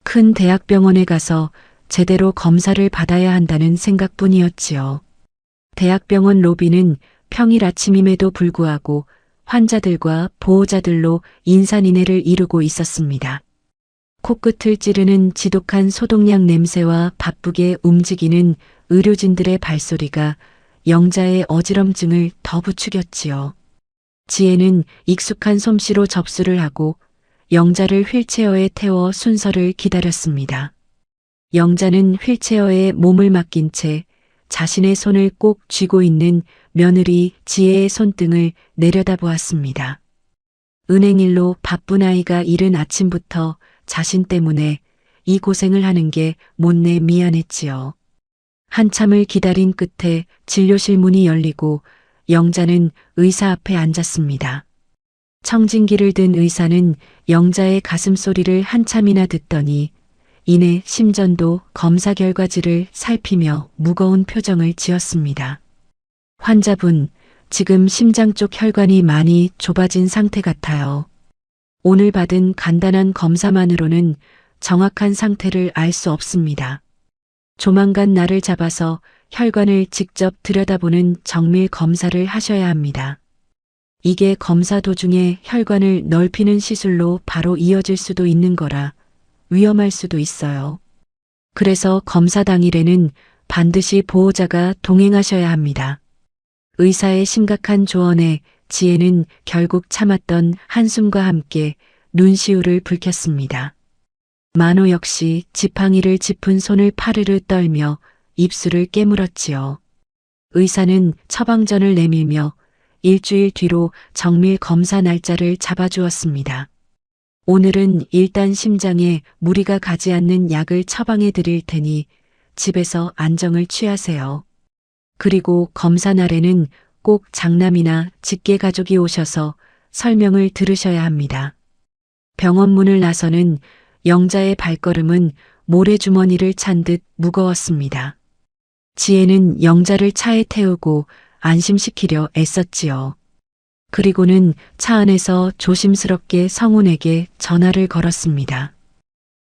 큰 대학병원에 가서 제대로 검사를 받아야 한다는 생각뿐이었지요. 대학병원 로비는 평일 아침임에도 불구하고 환자들과 보호자들로 인산인해를 이루고 있었습니다. 코끝을 찌르는 지독한 소독약 냄새와 바쁘게 움직이는 의료진들의 발소리가 영자의 어지럼증을 더 부추겼지요. 지혜는 익숙한 솜씨로 접수를 하고 영자를 휠체어에 태워 순서를 기다렸습니다. 영자는 휠체어에 몸을 맡긴 채 자신의 손을 꼭 쥐고 있는 며느리 지혜의 손등을 내려다보았습니다. 은행일로 바쁜 아이가 이른 아침부터 자신 때문에 이 고생을 하는 게 못내 미안했지요. 한참을 기다린 끝에 진료실 문이 열리고 영자는 의사 앞에 앉았습니다. 청진기를 든 의사는 영자의 가슴 소리를 한참이나 듣더니 이내 심전도 검사 결과지를 살피며 무거운 표정을 지었습니다. 환자분, 지금 심장 쪽 혈관이 많이 좁아진 상태 같아요. 오늘 받은 간단한 검사만으로는 정확한 상태를 알 수 없습니다. 조만간 날을 잡아서 혈관을 직접 들여다보는 정밀 검사를 하셔야 합니다. 이게 검사 도중에 혈관을 넓히는 시술로 바로 이어질 수도 있는 거라 위험할 수도 있어요. 그래서 검사 당일에는 반드시 보호자가 동행하셔야 합니다. 의사의 심각한 조언에 지혜는 결국 참았던 한숨과 함께 눈시울을 붉혔습니다. 만호 역시 지팡이를 짚은 손을 파르르 떨며 입술을 깨물었지요. 의사는 처방전을 내밀며 일주일 뒤로 정밀 검사 날짜를 잡아주었습니다. 오늘은 일단 심장에 무리가 가지 않는 약을 처방해 드릴 테니 집에서 안정을 취하세요. 그리고 검사 날에는 꼭 장남이나 직계 가족이 오셔서 설명을 들으셔야 합니다. 병원 문을 나서는 영자의 발걸음은 모래주머니를 찬 듯 무거웠습니다. 지혜는 영자를 차에 태우고 안심시키려 애썼지요. 그리고는 차 안에서 조심스럽게 성훈에게 전화를 걸었습니다.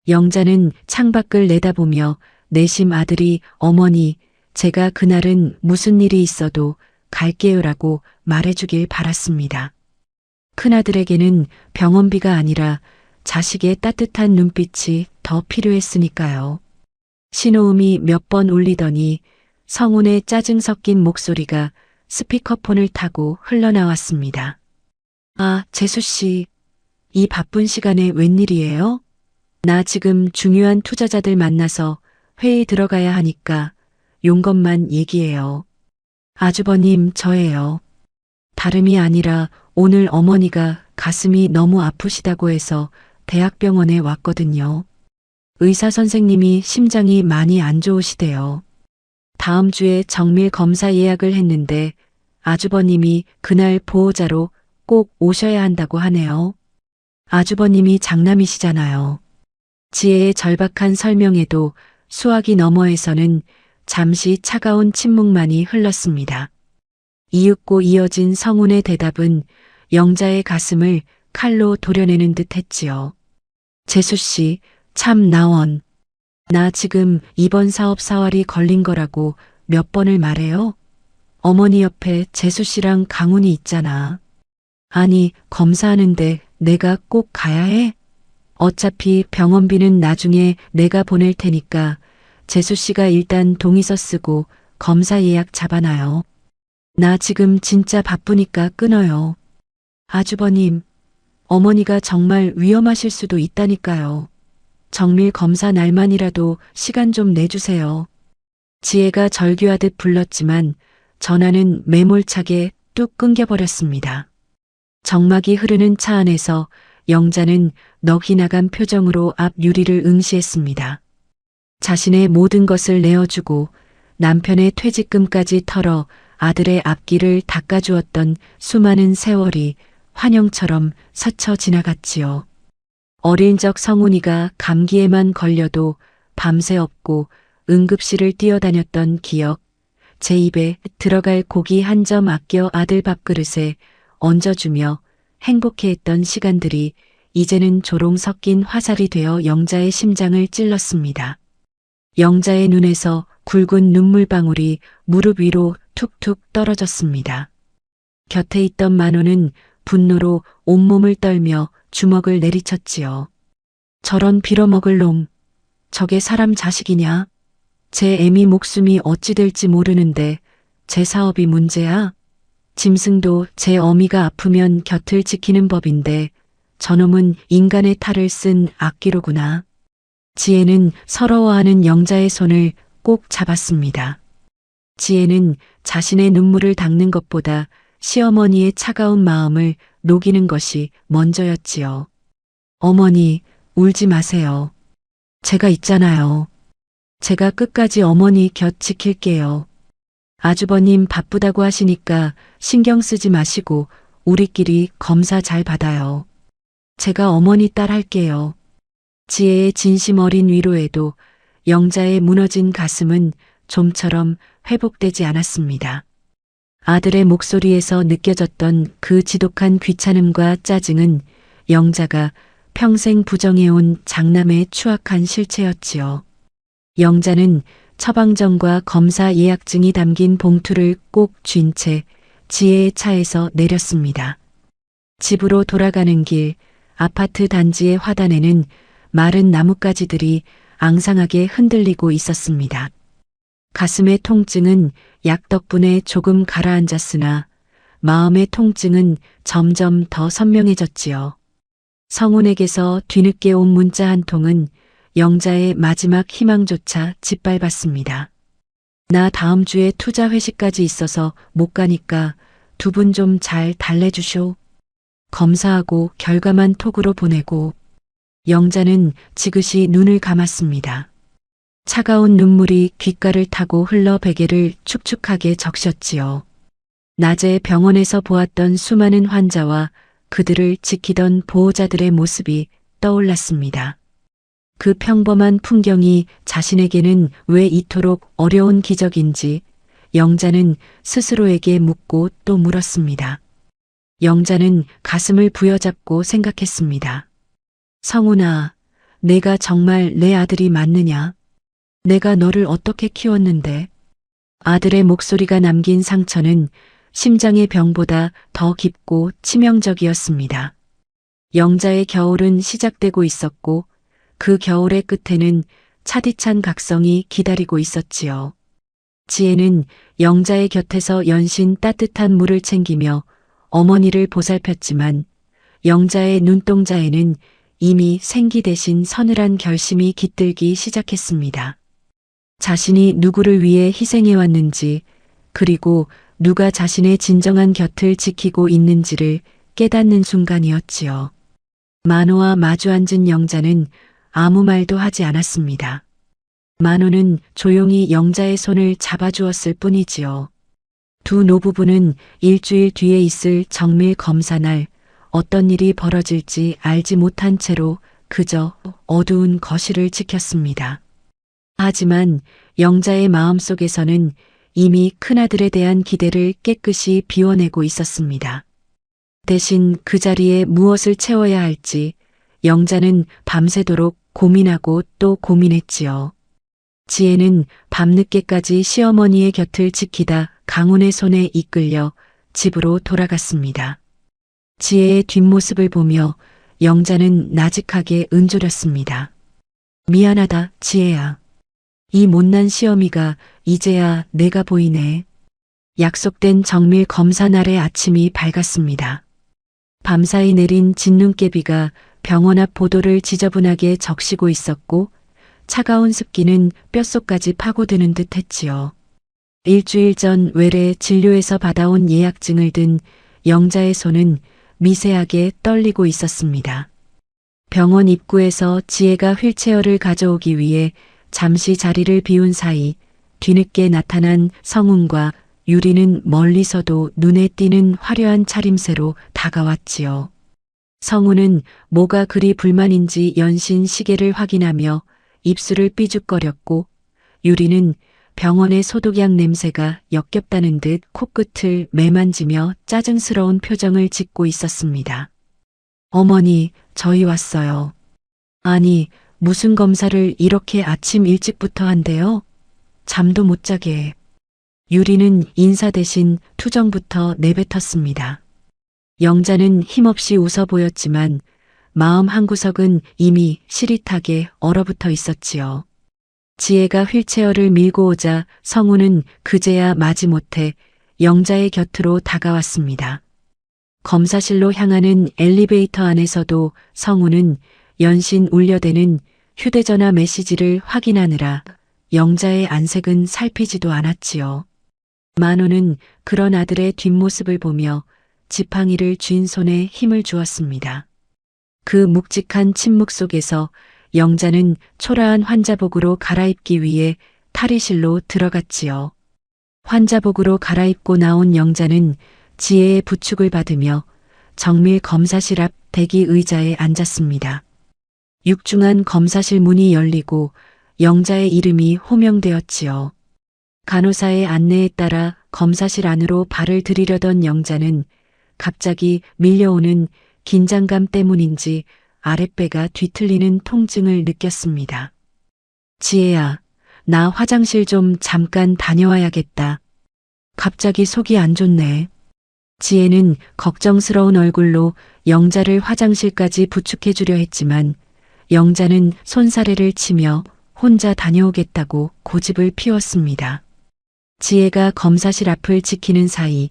영자는 창밖을 내다보며 내심 아들이 어머니, 제가 그날은 무슨 일이 있어도 갈게요라고 말해주길 바랐습니다. 큰아들에게는 병원비가 아니라 자식의 따뜻한 눈빛이 더 필요했으니까요. 신호음이 몇 번 울리더니 성훈의 짜증 섞인 목소리가 스피커폰을 타고 흘러나왔습니다. 아, 재수씨, 이 바쁜 시간에 웬일이에요? 나 지금 중요한 투자자들 만나서 회의 들어가야 하니까 용건만 얘기해요. 아주버님, 저예요. 다름이 아니라 오늘 어머니가 가슴이 너무 아프시다고 해서 대학병원에 왔거든요. 의사 선생님이 심장이 많이 안 좋으시대요. 다음 주에 정밀 검사 예약을 했는데 아주버님이 그날 보호자로 꼭 오셔야 한다고 하네요. 아주버님이 장남이시잖아요. 지혜의 절박한 설명에도 수화기 너머에서는 잠시 차가운 침묵만이 흘렀습니다. 이윽고 이어진 성운의 대답은 영자의 가슴을 칼로 도려내는 듯 했지요. 재수씨, 참 나원. 나 지금 이번 사업 사활이 걸린 거라고 몇 번을 말해요? 어머니 옆에 재수씨랑 강훈이 있잖아. 아니, 검사하는데 내가 꼭 가야 해? 어차피 병원비는 나중에 내가 보낼 테니까 재수씨가 일단 동의서 쓰고 검사 예약 잡아놔요. 나 지금 진짜 바쁘니까 끊어요. 아주버님, 어머니가 정말 위험하실 수도 있다니까요. 정밀 검사 날만이라도 시간 좀 내주세요. 지혜가 절규하듯 불렀지만 전화는 매몰차게 뚝 끊겨버렸습니다. 정막이 흐르는 차 안에서 영자는 넋이 나간 표정으로 앞 유리를 응시했습니다. 자신의 모든 것을 내어주고 남편의 퇴직금까지 털어 아들의 앞길을 닦아주었던 수많은 세월이 환영처럼 스쳐 지나갔지요. 어린 적 성훈이가 감기에만 걸려도 밤새 업고 응급실을 뛰어다녔던 기억, 제 입에 들어갈 고기 한 점 아껴 아들 밥그릇에 얹어주며 행복해했던 시간들이 이제는 조롱 섞인 화살이 되어 영자의 심장을 찔렀습니다. 영자의 눈에서 굵은 눈물방울이 무릎 위로 툭툭 떨어졌습니다. 곁에 있던 만호는 분노로 온몸을 떨며 주먹을 내리쳤지요. 저런 빌어먹을 놈, 저게 사람 자식이냐? 제 애미 목숨이 어찌 될지 모르는데 제 사업이 문제야? 짐승도 제 어미가 아프면 곁을 지키는 법인데 저놈은 인간의 탈을 쓴 악기로구나. 지혜는 서러워하는 영자의 손을 꼭 잡았습니다. 지혜는 자신의 눈물을 닦는 것보다 시어머니의 차가운 마음을 녹이는 것이 먼저였지요. 어머니, 울지 마세요. 제가 있잖아요. 제가 끝까지 어머니 곁 지킬게요. 아주버님 바쁘다고 하시니까 신경 쓰지 마시고 우리끼리 검사 잘 받아요. 제가 어머니 딸 할게요. 지혜의 진심 어린 위로에도 영자의 무너진 가슴은 좀처럼 회복되지 않았습니다. 아들의 목소리에서 느껴졌던 그 지독한 귀찮음과 짜증은 영자가 평생 부정해온 장남의 추악한 실체였지요. 영자는 처방전과 검사 예약증이 담긴 봉투를 꼭 쥔 채 지혜의 차에서 내렸습니다. 집으로 돌아가는 길, 아파트 단지의 화단에는 마른 나뭇가지들이 앙상하게 흔들리고 있었습니다. 가슴의 통증은 약 덕분에 조금 가라앉았으나 마음의 통증은 점점 더 선명해졌지요. 성훈에게서 뒤늦게 온 문자 한 통은 영자의 마지막 희망조차 짓밟았습니다. 나 다음 주에 투자 회식까지 있어서 못 가니까 두 분 좀 잘 달래주쇼. 검사하고 결과만 톡으로 보내고. 영자는 지그시 눈을 감았습니다. 차가운 눈물이 귓가를 타고 흘러 베개를 축축하게 적셨지요. 낮에 병원에서 보았던 수많은 환자와 그들을 지키던 보호자들의 모습이 떠올랐습니다. 그 평범한 풍경이 자신에게는 왜 이토록 어려운 기적인지 영자는 스스로에게 묻고 또 물었습니다. 영자는 가슴을 부여잡고 생각했습니다. 성훈아, 내가 정말 내 아들이 맞느냐? 내가 너를 어떻게 키웠는데? 아들의 목소리가 남긴 상처는 심장의 병보다 더 깊고 치명적이었습니다. 영자의 겨울은 시작되고 있었고 그 겨울의 끝에는 차디찬 각성이 기다리고 있었지요. 지혜는 영자의 곁에서 연신 따뜻한 물을 챙기며 어머니를 보살폈지만 영자의 눈동자에는 이미 생기 대신 서늘한 결심이 깃들기 시작했습니다. 자신이 누구를 위해 희생해왔는지 그리고 누가 자신의 진정한 곁을 지키고 있는지를 깨닫는 순간이었지요. 만호와 마주 앉은 영자는 아무 말도 하지 않았습니다. 만호는 조용히 영자의 손을 잡아주었을 뿐이지요. 두 노부부는 일주일 뒤에 있을 정밀 검사 날 어떤 일이 벌어질지 알지 못한 채로 그저 어두운 거실을 지켰습니다. 하지만 영자의 마음속에서는 이미 큰아들에 대한 기대를 깨끗이 비워내고 있었습니다. 대신 그 자리에 무엇을 채워야 할지 영자는 밤새도록 고민하고 또 고민했지요. 지혜는 밤늦게까지 시어머니의 곁을 지키다 강훈의 손에 이끌려 집으로 돌아갔습니다. 지혜의 뒷모습을 보며 영자는 나직하게 은조렸습니다. 미안하다, 지혜야. 이 못난 시어미가 이제야 내가 보이네. 약속된 정밀 검사 날의 아침이 밝았습니다. 밤사이 내린 진눈깨비가 병원 앞 보도를 지저분하게 적시고 있었고 차가운 습기는 뼛속까지 파고드는 듯 했지요. 일주일 전 외래 진료에서 받아온 예약증을 든 영자의 손은 미세하게 떨리고 있었습니다. 병원 입구에서 지혜가 휠체어를 가져오기 위해 잠시 자리를 비운 사이 뒤늦게 나타난 성훈과 유리는 멀리서도 눈에 띄는 화려한 차림새로 다가왔지요. 성훈은 뭐가 그리 불만인지 연신 시계를 확인하며 입술을 삐죽거렸고 유리는 병원의 소독약 냄새가 역겹다는 듯 코끝을 매만지며 짜증스러운 표정을 짓고 있었습니다. 어머니, 저희 왔어요. 아니, 무슨 검사를 이렇게 아침 일찍부터 한대요? 잠도 못 자게. 유리는 인사 대신 투정부터 내뱉었습니다. 영자는 힘없이 웃어 보였지만 마음 한구석은 이미 시릿하게 얼어붙어 있었지요. 지혜가 휠체어를 밀고 오자 성우는 그제야 마지못해 영자의 곁으로 다가왔습니다. 검사실로 향하는 엘리베이터 안에서도 성우는 연신 울려대는 휴대전화 메시지를 확인하느라 영자의 안색은 살피지도 않았지요. 만호는 그런 아들의 뒷모습을 보며 지팡이를 쥔 손에 힘을 주었습니다. 그 묵직한 침묵 속에서 영자는 초라한 환자복으로 갈아입기 위해 탈의실로 들어갔지요. 환자복으로 갈아입고 나온 영자는 지혜의 부축을 받으며 정밀 검사실 앞 대기 의자에 앉았습니다. 육중한 검사실 문이 열리고 영자의 이름이 호명되었지요. 간호사의 안내에 따라 검사실 안으로 발을 들이려던 영자는 갑자기 밀려오는 긴장감 때문인지 아랫배가 뒤틀리는 통증을 느꼈습니다. 지혜야, 나 화장실 좀 잠깐 다녀와야겠다. 갑자기 속이 안 좋네. 지혜는 걱정스러운 얼굴로 영자를 화장실까지 부축해 주려 했지만 영자는 손사래를 치며 혼자 다녀오겠다고 고집을 피웠습니다. 지혜가 검사실 앞을 지키는 사이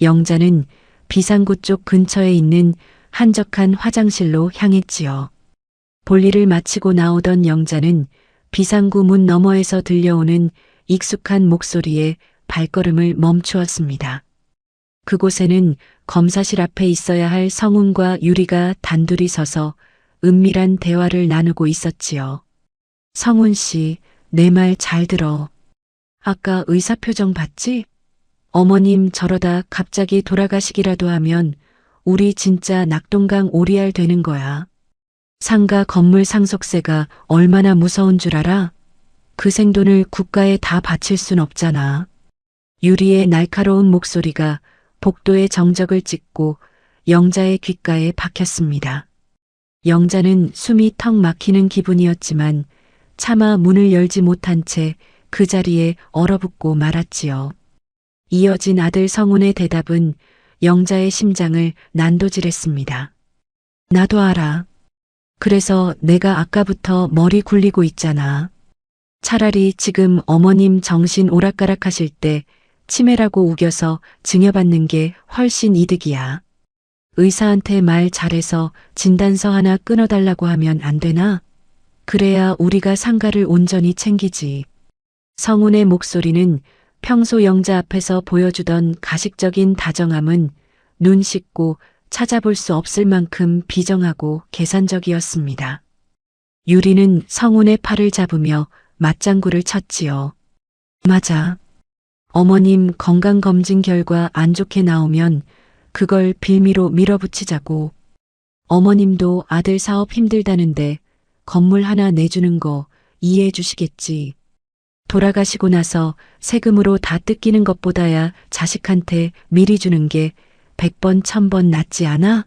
영자는 비상구 쪽 근처에 있는 한적한 화장실로 향했지요. 볼일을 마치고 나오던 영자는 비상구 문 너머에서 들려오는 익숙한 목소리에 발걸음을 멈추었습니다. 그곳에는 검사실 앞에 있어야 할 성훈과 유리가 단둘이 서서 은밀한 대화를 나누고 있었지요. 성훈 씨, 내 말 잘 들어. 아까 의사 표정 봤지? 어머님 저러다 갑자기 돌아가시기라도 하면 우리 진짜 낙동강 오리알 되는 거야. 상가 건물 상속세가 얼마나 무서운 줄 알아? 그 생돈을 국가에 다 바칠 순 없잖아. 유리의 날카로운 목소리가 복도의 정적을 찍고 영자의 귓가에 박혔습니다. 영자는 숨이 턱 막히는 기분이었지만 차마 문을 열지 못한 채 그 자리에 얼어붙고 말았지요. 이어진 아들 성훈의 대답은 영자의 심장을 난도질했습니다. 나도 알아. 그래서 내가 아까부터 머리 굴리고 있잖아. 차라리 지금 어머님 정신 오락가락하실 때 치매라고 우겨서 증여받는 게 훨씬 이득이야. 의사한테 말 잘해서 진단서 하나 끊어달라고 하면 안 되나? 그래야 우리가 상가를 온전히 챙기지. 성훈의 목소리는 평소 영자 앞에서 보여주던 가식적인 다정함은 눈 씻고 찾아볼 수 없을 만큼 비정하고 계산적이었습니다. 유리는 성훈의 팔을 잡으며 맞장구를 쳤지요. 맞아. 어머님 건강검진 결과 안 좋게 나오면 그걸 빌미로 밀어붙이자고. 어머님도 아들 사업 힘들다는데 건물 하나 내주는 거 이해해 주시겠지. 돌아가시고 나서 세금으로 다 뜯기는 것보다야 자식한테 미리 주는 게 100번 1000번 낫지 않아?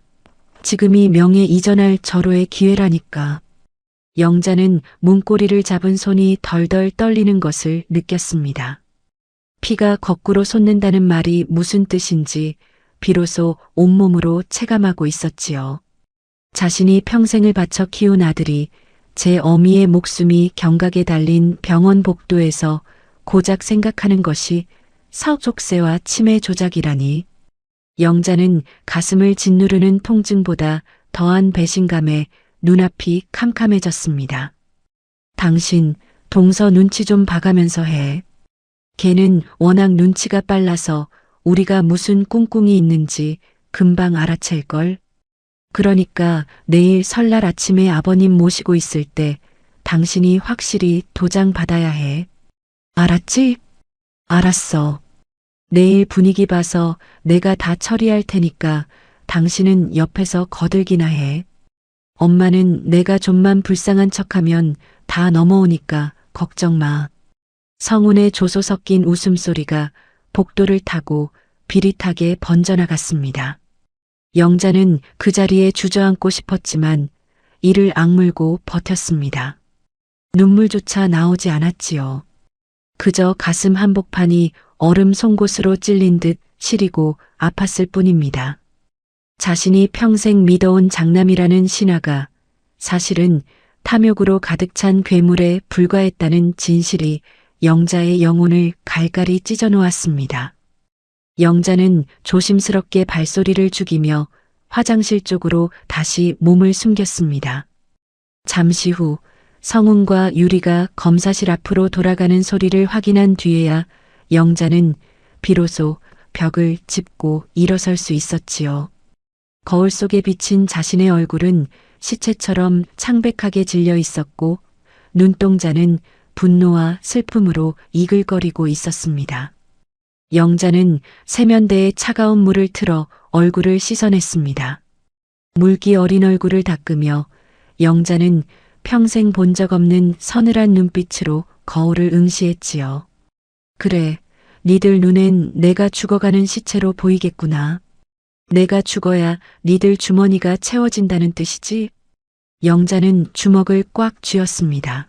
지금이 명예 이전할 절호의 기회라니까. 영자는 문고리를 잡은 손이 덜덜 떨리는 것을 느꼈습니다. 피가 거꾸로 솟는다는 말이 무슨 뜻인지 비로소 온몸으로 체감하고 있었지요. 자신이 평생을 바쳐 키운 아들이 제 어미의 목숨이 경각에 달린 병원 복도에서 고작 생각하는 것이 사업 족쇄와 치매 조작이라니. 영자는 가슴을 짓누르는 통증보다 더한 배신감에 눈앞이 캄캄해졌습니다. 당신 동서 눈치 좀 봐가면서 해. 걔는 워낙 눈치가 빨라서 우리가 무슨 꿍꿍이 있는지 금방 알아챌걸. 그러니까 내일 설날 아침에 아버님 모시고 있을 때 당신이 확실히 도장 받아야 해. 알았지? 알았어. 내일 분위기 봐서 내가 다 처리할 테니까 당신은 옆에서 거들기나 해. 엄마는 내가 좀만 불쌍한 척하면 다 넘어오니까 걱정 마. 성운의 조소 섞인 웃음소리가 복도를 타고 비릿하게 번져나갔습니다. 영자는 그 자리에 주저앉고 싶었지만 이를 악물고 버텼습니다. 눈물조차 나오지 않았지요. 그저 가슴 한복판이 얼음 송곳으로 찔린 듯 시리고 아팠을 뿐입니다. 자신이 평생 믿어온 장남이라는 신하가 사실은 탐욕으로 가득 찬 괴물에 불과했다는 진실이 영자의 영혼을 갈갈이 찢어놓았습니다. 영자는 조심스럽게 발소리를 죽이며 화장실 쪽으로 다시 몸을 숨겼습니다. 잠시 후 성운과 유리가 검사실 앞으로 돌아가는 소리를 확인한 뒤에야 영자는 비로소 벽을 짚고 일어설 수 있었지요. 거울 속에 비친 자신의 얼굴은 시체처럼 창백하게 질려 있었고 눈동자는 분노와 슬픔으로 이글거리고 있었습니다. 영자는 세면대에 차가운 물을 틀어 얼굴을 씻어냈습니다. 물기 어린 얼굴을 닦으며 영자는 평생 본 적 없는 서늘한 눈빛으로 거울을 응시했지요. 그래, 니들 눈엔 내가 죽어가는 시체로 보이겠구나. 내가 죽어야 니들 주머니가 채워진다는 뜻이지? 영자는 주먹을 꽉 쥐었습니다.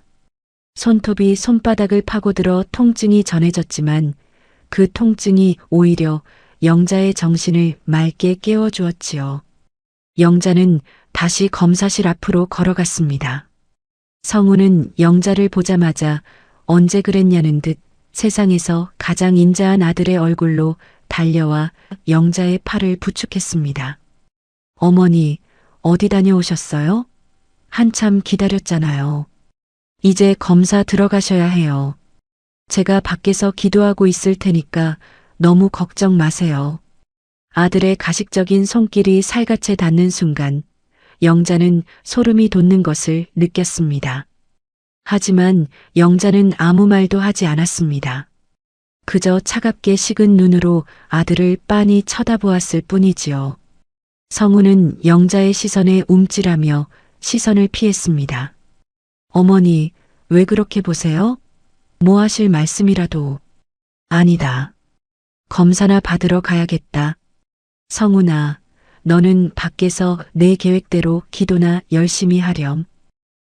손톱이 손바닥을 파고들어 통증이 전해졌지만 그 통증이 오히려 영자의 정신을 맑게 깨워주었지요. 영자는 다시 검사실 앞으로 걸어갔습니다. 성우는 영자를 보자마자 언제 그랬냐는 듯 세상에서 가장 인자한 아들의 얼굴로 달려와 영자의 팔을 부축했습니다. 어머니, 어디 다녀오셨어요? 한참 기다렸잖아요. 이제 검사 들어가셔야 해요. 제가 밖에서 기도하고 있을 테니까 너무 걱정 마세요. 아들의 가식적인 손길이 살갗에 닿는 순간 영자는 소름이 돋는 것을 느꼈습니다. 하지만 영자는 아무 말도 하지 않았습니다. 그저 차갑게 식은 눈으로 아들을 빤히 쳐다보았을 뿐이지요. 성우는 영자의 시선에 움찔하며 시선을 피했습니다. 어머니, 왜 그렇게 보세요? 뭐 하실 말씀이라도. 아니다. 검사나 받으러 가야겠다. 성훈아, 너는 밖에서 내 계획대로 기도나 열심히 하렴.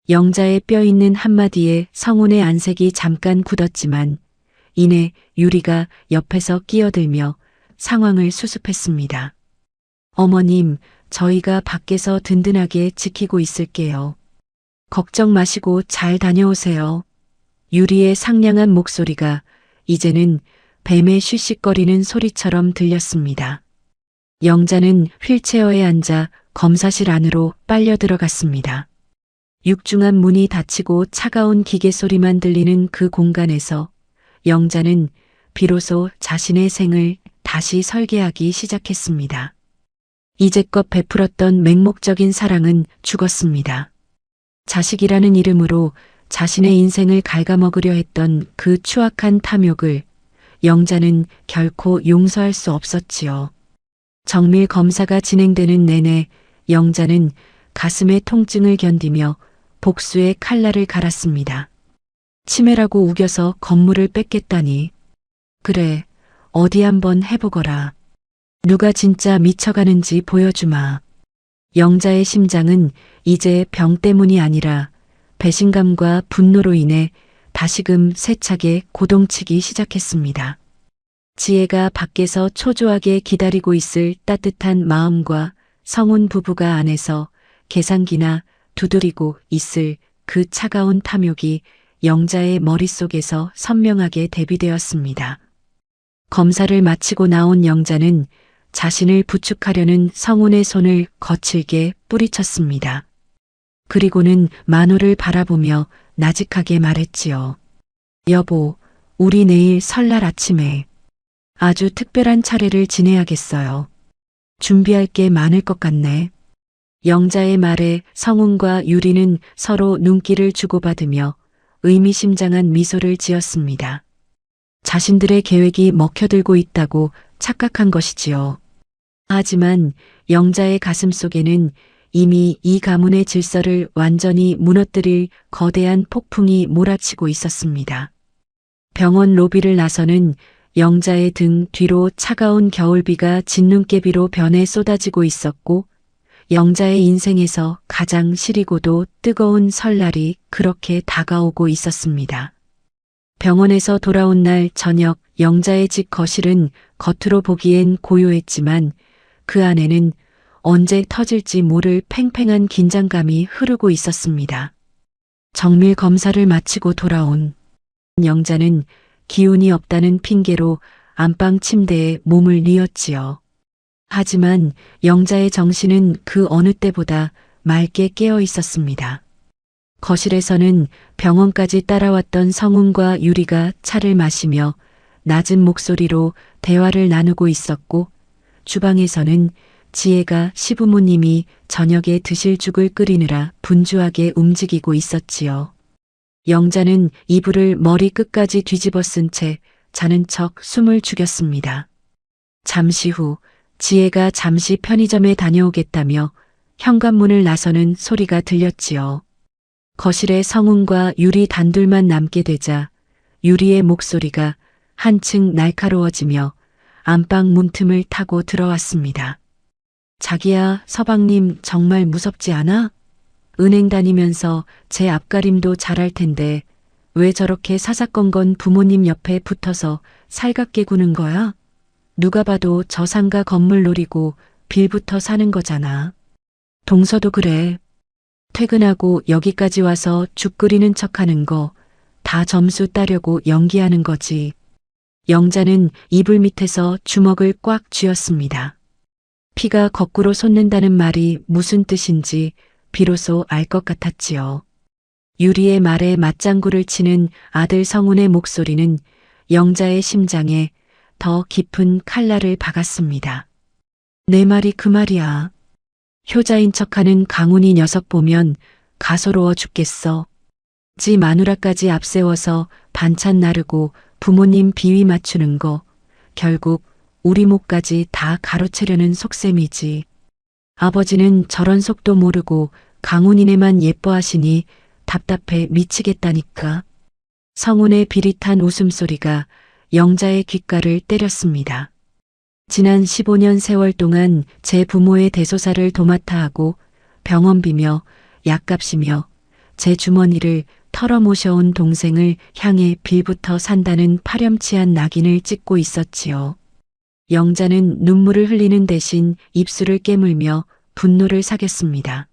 영자의 뼈 있는 한마디에 성훈의 안색이 잠깐 굳었지만 이내 유리가 옆에서 끼어들며 상황을 수습했습니다. 어머님, 저희가 밖에서 든든하게 지키고 있을게요. 걱정 마시고 잘 다녀오세요. 유리의 상냥한 목소리가 이제는 뱀의 쉬쉬거리는 소리처럼 들렸습니다. 영자는 휠체어에 앉아 검사실 안으로 빨려 들어갔습니다. 육중한 문이 닫히고 차가운 기계 소리만 들리는 그 공간에서 영자는 비로소 자신의 생을 다시 설계하기 시작했습니다. 이제껏 베풀었던 맹목적인 사랑은 죽었습니다. 자식이라는 이름으로 자신의 인생을 갉아먹으려 했던 그 추악한 탐욕을 영자는 결코 용서할 수 없었지요. 정밀 검사가 진행되는 내내 영자는 가슴의 통증을 견디며 복수의 칼날을 갈았습니다. 치매라고 우겨서 건물을 뺏겠다니. 그래, 어디 한번 해보거라. 누가 진짜 미쳐가는지 보여주마. 영자의 심장은 이제 병 때문이 아니라 배신감과 분노로 인해 다시금 세차게 고동치기 시작했습니다. 지혜가 밖에서 초조하게 기다리고 있을 따뜻한 마음과 성운 부부가 안에서 계산기나 두드리고 있을 그 차가운 탐욕이 영자의 머릿속에서 선명하게 대비되었습니다. 검사를 마치고 나온 영자는 자신을 부축하려는 성운의 손을 거칠게 뿌리쳤습니다. 그리고는 만호를 바라보며 나직하게 말했지요. 여보, 우리 내일 설날 아침에 아주 특별한 차례를 지내야겠어요. 준비할 게 많을 것 같네. 영자의 말에 성운과 유리는 서로 눈길을 주고받으며 의미심장한 미소를 지었습니다. 자신들의 계획이 먹혀들고 있다고 착각한 것이지요. 하지만 영자의 가슴 속에는 이미 이 가문의 질서를 완전히 무너뜨릴 거대한 폭풍이 몰아치고 있었습니다. 병원 로비를 나서는 영자의 등 뒤로 차가운 겨울비가 진눈깨비로 변해 쏟아지고 있었고 영자의 인생에서 가장 시리고도 뜨거운 설날이 그렇게 다가오고 있었습니다. 병원에서 돌아온 날 저녁 영자의 집 거실은 겉으로 보기엔 고요했지만 그 안에는 언제 터질지 모를 팽팽한 긴장감이 흐르고 있었습니다. 정밀 검사를 마치고 돌아온 영자는 기운이 없다는 핑계로 안방 침대에 몸을 뉘었지요. 하지만 영자의 정신은 그 어느 때보다 맑게 깨어 있었습니다. 거실에서는 병원까지 따라왔던 성운과 유리가 차를 마시며 낮은 목소리로 대화를 나누고 있었고 주방에서는 지혜가 시부모님이 저녁에 드실 죽을 끓이느라 분주하게 움직이고 있었지요. 영자는 이불을 머리 끝까지 뒤집어 쓴 채 자는 척 숨을 죽였습니다. 잠시 후 지혜가 잠시 편의점에 다녀오겠다며 현관문을 나서는 소리가 들렸지요. 거실에 성운과 유리 단둘만 남게 되자 유리의 목소리가 한층 날카로워지며 안방 문틈을 타고 들어왔습니다. 자기야, 서방님 정말 무섭지 않아? 은행 다니면서 제 앞가림도 잘할 텐데 왜 저렇게 사사건건 부모님 옆에 붙어서 살갑게 구는 거야? 누가 봐도 저 상가 건물 노리고 빌부터 사는 거잖아. 동서도 그래. 퇴근하고 여기까지 와서 죽 끓이는 척하는 거 다 점수 따려고 연기하는 거지. 영자는 이불 밑에서 주먹을 꽉 쥐었습니다. 피가 거꾸로 솟는다는 말이 무슨 뜻인지 비로소 알 것 같았지요. 유리의 말에 맞장구를 치는 아들 성운의 목소리는 영자의 심장에 더 깊은 칼날을 박았습니다. 내 말이 그 말이야. 효자인 척하는 강훈이 녀석 보면 가소로워 죽겠어. 지 마누라까지 앞세워서 반찬 나르고 부모님 비위 맞추는 거 결국 우리 목까지 다 가로채려는 속셈이지. 아버지는 저런 속도 모르고 강훈이네만 예뻐하시니 답답해 미치겠다니까. 성운의 비릿한 웃음소리가 영자의 귓가를 때렸습니다. 지난 15년 세월 동안 제 부모의 대소사를 도맡아 하고 병원비며 약값이며 제 주머니를 털어 모셔온 동생을 향해 빌부터 산다는 파렴치한 낙인을 찍고 있었지요. 영자는 눈물을 흘리는 대신 입술을 깨물며 분노를 사겼습니다.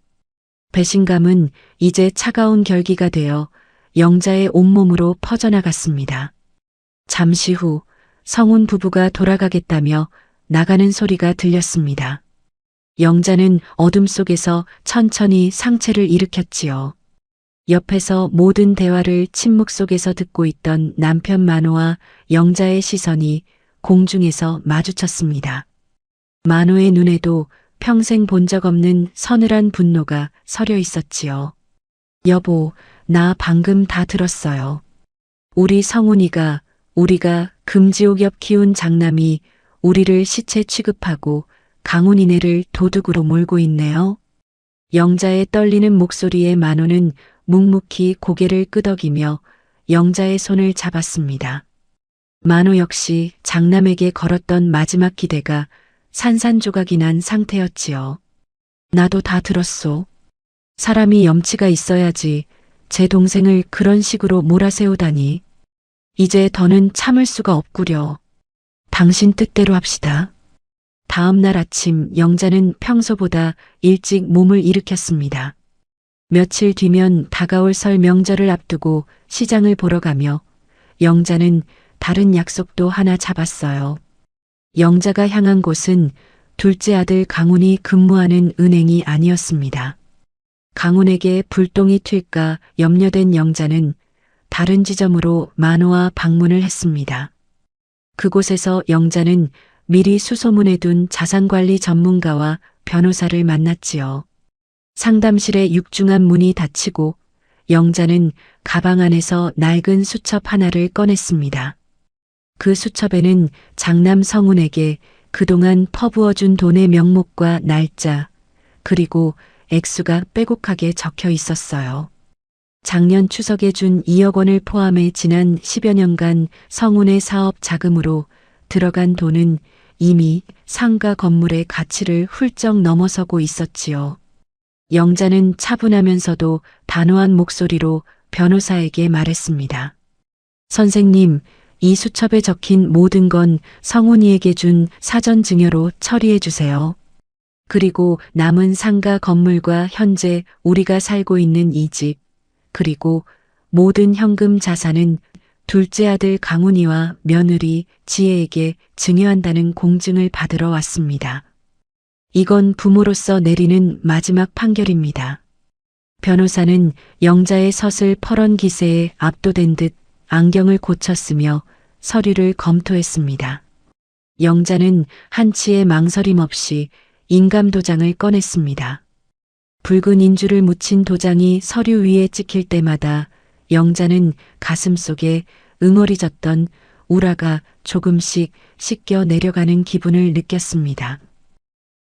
배신감은 이제 차가운 결기가 되어 영자의 온몸으로 퍼져나갔습니다. 잠시 후 성운 부부가 돌아가겠다며 나가는 소리가 들렸습니다. 영자는 어둠 속에서 천천히 상체를 일으켰지요. 옆에서 모든 대화를 침묵 속에서 듣고 있던 남편 만호와 영자의 시선이 공중에서 마주쳤습니다. 만호의 눈에도 평생 본 적 없는 서늘한 분노가 서려 있었지요. 여보, 나 방금 다 들었어요. 우리 성훈이가 우리가 그 금지옥엽 키운 장남이 우리를 시체 취급하고 강훈이네를 도둑으로 몰고 있네요. 영자의 떨리는 목소리에 만호는 묵묵히 고개를 끄덕이며 영자의 손을 잡았습니다. 만호 역시 장남에게 걸었던 마지막 기대가 산산조각이 난 상태였지요. 나도 다 들었소. 사람이 염치가 있어야지 제 동생을 그런 식으로 몰아세우다니. 이제 더는 참을 수가 없구려. 당신 뜻대로 합시다. 다음 날 아침 영자는 평소보다 일찍 몸을 일으켰습니다. 며칠 뒤면 다가올 설 명절을 앞두고 시장을 보러 가며 영자는 다른 약속도 하나 잡았어요. 영자가 향한 곳은 둘째 아들 강훈이 근무하는 은행이 아니었습니다. 강훈에게 불똥이 튈까 염려된 영자는 다른 지점으로 만호와 방문을 했습니다. 그곳에서 영자는 미리 수소문해둔 자산관리 전문가와 변호사를 만났지요. 상담실의 육중한 문이 닫히고 영자는 가방 안에서 낡은 수첩 하나를 꺼냈습니다. 그 수첩에는 장남 성훈에게 그동안 퍼부어준 돈의 명목과 날짜, 그리고 액수가 빼곡하게 적혀 있었어요. 작년 추석에 준 2억 원을 포함해 지난 10여 년간 성훈의 사업 자금으로 들어간 돈은 이미 상가 건물의 가치를 훌쩍 넘어서고 있었지요. 영자는 차분하면서도 단호한 목소리로 변호사에게 말했습니다. 선생님, 이 수첩에 적힌 모든 건 성훈이에게 준 사전 증여로 처리해 주세요. 그리고 남은 상가 건물과 현재 우리가 살고 있는 이 집, 그리고 모든 현금 자산은 둘째 아들 강훈이와 며느리 지혜에게 증여한다는 공증을 받으러 왔습니다. 이건 부모로서 내리는 마지막 판결입니다. 변호사는 영자의 서슬 퍼런 기세에 압도된 듯 안경을 고쳤으며 서류를 검토했습니다. 영자는 한치의 망설임 없이 인감도장을 꺼냈습니다. 붉은 인주를 묻힌 도장이 서류 위에 찍힐 때마다 영자는 가슴속에 응어리졌던 우라가 조금씩 씻겨 내려가는 기분을 느꼈습니다.